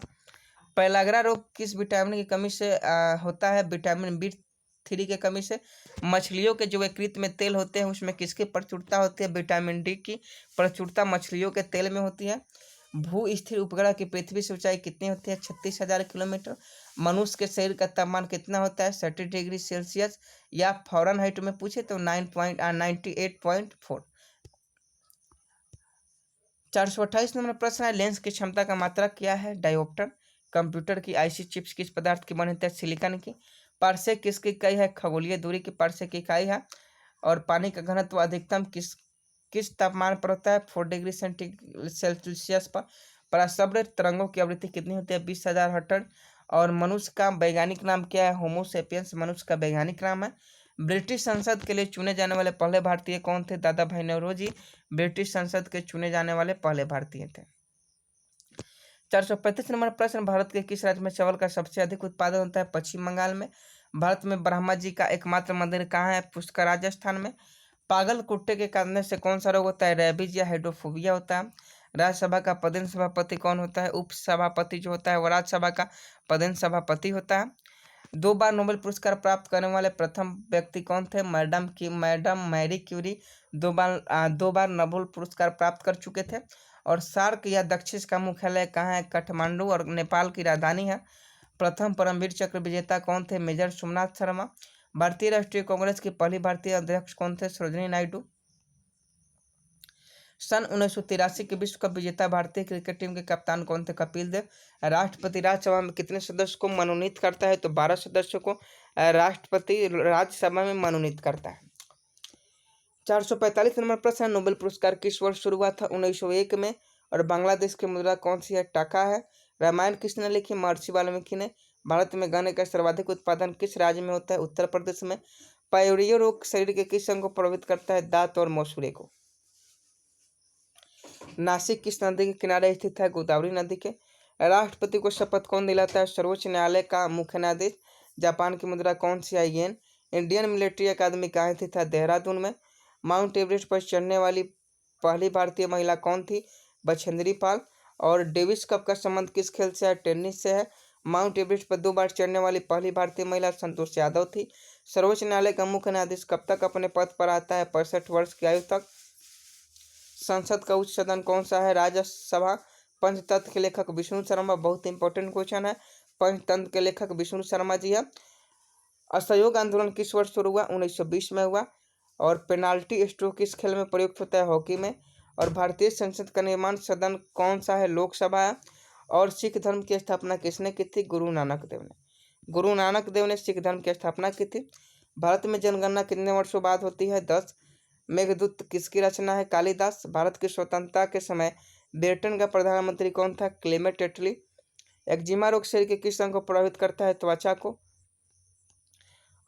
पेलाग्रा रोग किस विटामिन की कमी से होता है? विटामिन B3 की कमी से। मछलियों के जो यकृत में तेल होते हैं उसमें किसकी प्रचुरता होती है? विटामिन D की प्रचुरता मछलियों के तेल में होती है। भू स्थिर उपग्रह की पृथ्वी से ऊंचाई कितनी होती है? 36,000 किलोमीटर। मनुष्य के शरीर का तापमान कितना होता है? 60 डिग्री सेल्सियस, या फ़ारेनहाइट में पूछे तो 98.4। 428 नंबर प्रश्न है, लेंस की क्षमता का मात्रक क्या है? डायोप्टर। कंप्यूटर की आईसी चिप्स किस पदार्थ की बनी होती है? सिलिकॉन की। पारसेक किसकी इकाई है? खगोलीय दूरी की पारसेक की इकाई है। और पानी का घनत्व अधिकतम किस तापमान पर होता है? 4 डिग्री सेल्सियस पर। पराश्रव्य तरंगों की आवृत्ति कितनी होती है? 20,000 हर्ट्ज। और मनुष्य का वैज्ञानिक नाम क्या है? होमो सेपियंस मनुष्य का वैज्ञानिक नाम है। ब्रिटिश संसद के लिए चुने जाने वाले पहले भारतीय कौन थे? दादा भाई नौरोजी ब्रिटिश संसद के चुने जाने वाले पहले भारतीय थे। 435 नंबर प्रश्न, भारत के किस राज्य में चावल का सबसे अधिक उत्पादन होता है? पश्चिम बंगाल में। भारत में ब्रह्मा जी का एकमात्र मंदिर कहाँ है? पुष्कर, राजस्थान में। पागल कुत्ते के काटने से कौन सा रोग होता है? रेबीज या हाइड्रोफोबिया होता है। राज्यसभा का पदेन सभापति कौन होता है? उप सभापति जो होता है वो राज्यसभा का पदेन सभापति होता है। 2 बार नोबेल पुरस्कार प्राप्त करने वाले प्रथम व्यक्ति कौन थे? मैडम मैरी क्यूरी 2 बार नोबेल पुरस्कार प्राप्त कर चुके थे। और सार्क या दक्षिण का मुख्यालय कहाँ है? काठमांडू और नेपाल की राजधानी है। प्रथम परमवीर चक्र विजेता कौन थे? मेजर सोमनाथ शर्मा। भारतीय राष्ट्रीय कांग्रेस की पहली भारतीय अध्यक्ष कौन थे? सरोजिनी नायडू। सन 1983 के विश्व कप विजेता भारतीय क्रिकेट टीम के कप्तान कौन थे? कपिल देव। राष्ट्रपति राज्यसभा में कितने सदस्य को मनोनीत करता है? तो 12 सदस्यों को राष्ट्रपति राज्यसभा में मनोनीत करता है। 445 नंबर प्रश्न है, नोबेल पुरस्कार किस वर्ष शुरू हुआ था? 1901 में। और बांग्लादेश की मुद्रा कौन सी है? टाका है। रामायण किसने लिखी? महर्षि वाल्मीकि ने। भारत में गन्ने का सर्वाधिक उत्पादन किस राज्य में होता है? उत्तर प्रदेश में। पाइरियो रोग शरीर के किस अंग को प्रभावित करता है? दांत और मसूड़े को। नासिक किस नदी के किनारे स्थित है? गोदावरी नदी के। राष्ट्रपति को शपथ कौन दिलाता है? सर्वोच्च न्यायालय का मुख्य न्यायाधीश। जापान की मुद्रा कौन सी है? येन। इंडियन मिलिट्री अकादमी कहाँ स्थित है? देहरादून में। माउंट एवरेस्ट पर चढ़ने वाली पहली भारतीय महिला कौन थी? बछेंद्री पाल। और डेविस कप का संबंध किस खेल से है? टेनिस से है। माउंट एवरेस्ट पर 2 बार चढ़ने वाली पहली भारतीय महिला संतोष यादव थी। सर्वोच्च न्यायालय का मुख्य न्यायाधीश कब तक अपने पद पर आता है? 65 वर्ष की आयु तक। संसद का उच्च सदन कौन सा है? राज्यसभा। पंचतंत्र के लेखक विष्णु शर्मा, बहुत इंपॉर्टेंट क्वेश्चन है। पंचतंत्र के लेखक विष्णु शर्मा जी है। असहयोग आंदोलन किस वर्ष शुरू हुआ? 1920 में हुआ। और पेनाल्टी स्ट्रोक किस खेल में प्रयुक्त होता है? हॉकी में। और भारतीय संसद का निर्माण सदन कौन सा है? लोकसभा है। और सिख धर्म की स्थापना किसने की थी? गुरु नानक देव ने। गुरु नानक देव ने सिख धर्म की स्थापना की थी। भारत में जनगणना कितने वर्षों बाद होती है? 10। मेघदूत किसकी रचना है? कालिदास। भारत की स्वतंत्रता के समय ब्रिटेन का प्रधानमंत्री कौन था? क्लेमेंट एटली। एक्जिमा रोग शरीर के किस अंग को प्रभावित करता है? त्वचा को।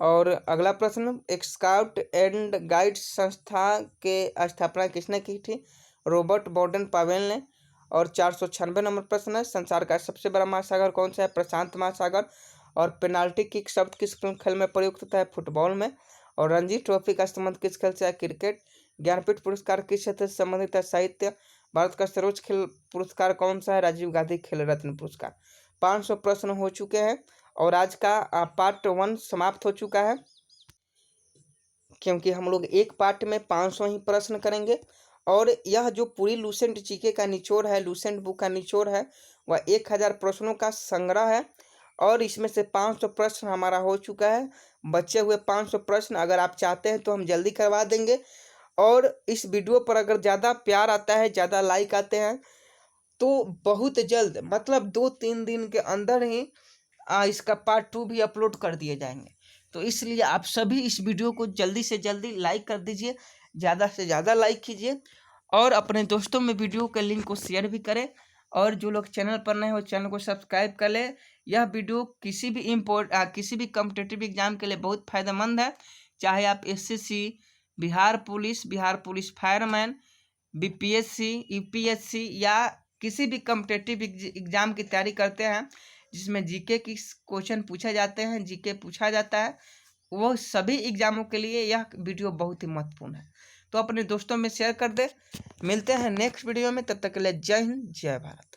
और अगला प्रश्न, एक स्काउट एंड गाइड संस्था के स्थापना किसने की थी? रॉबर्ट बॉर्डन पावेल ने। और 496 नंबर प्रश्न है, संसार का सबसे बड़ा महासागर कौन सा है? प्रशांत महासागर। और पेनाल्टी किक शब्द किस खेल में प्रयुक्त होता है? फुटबॉल में। और रणजी ट्रॉफी का संबंध किस खेल से है? क्रिकेट। ज्ञानपीठ पुरस्कार किस क्षेत्र से संबंधित है? साहित्य। भारत का सर्वोच्च खेल पुरस्कार कौन सा है? राजीव गांधी खेल रत्न पुरस्कार। 500 प्रश्न हो चुके हैं और आज का पार्ट 1 समाप्त हो चुका है, क्योंकि हम लोग एक पार्ट में 500 ही प्रश्न करेंगे। और यह जो पूरी लूसेंट जीके का निचोड़ है, लूसेंट बुक का निचोड़ है, वह 1000 प्रश्नों का संग्रह है। और इसमें से 500 प्रश्न हमारा हो चुका है। बचे हुए 500 प्रश्न अगर आप चाहते हैं तो हम जल्दी करवा देंगे। और इस वीडियो पर अगर ज़्यादा प्यार आता है, ज़्यादा लाइक आते हैं, तो बहुत जल्द, मतलब 2-3 दिन के अंदर ही इसका पार्ट 2 भी अपलोड कर दिए जाएंगे। तो इसलिए आप सभी इस वीडियो को जल्दी से जल्दी लाइक कर दीजिए, ज़्यादा से ज़्यादा लाइक कीजिए और अपने दोस्तों में वीडियो के लिंक को शेयर भी करें। और जो लोग चैनल पर नए हो चैनल को सब्सक्राइब कर ले। यह वीडियो किसी भी कॉम्पिटिटिव एग्जाम के लिए बहुत फायदेमंद है। चाहे आप SSC, Bihar police fireman, BPSC, UPSC या किसी भी कॉम्पिटिटिव एग्जाम की तैयारी करते हैं जिसमें जीके की क्वेश्चन पूछे जाते हैं, जीके पूछा जाता है, वो सभी एग्जामों के लिए यह वीडियो बहुत ही महत्वपूर्ण है। तो अपने दोस्तों में शेयर कर दे। मिलते हैं नेक्स्ट वीडियो में, तब तक के लिए जय हिंद, जय भारत।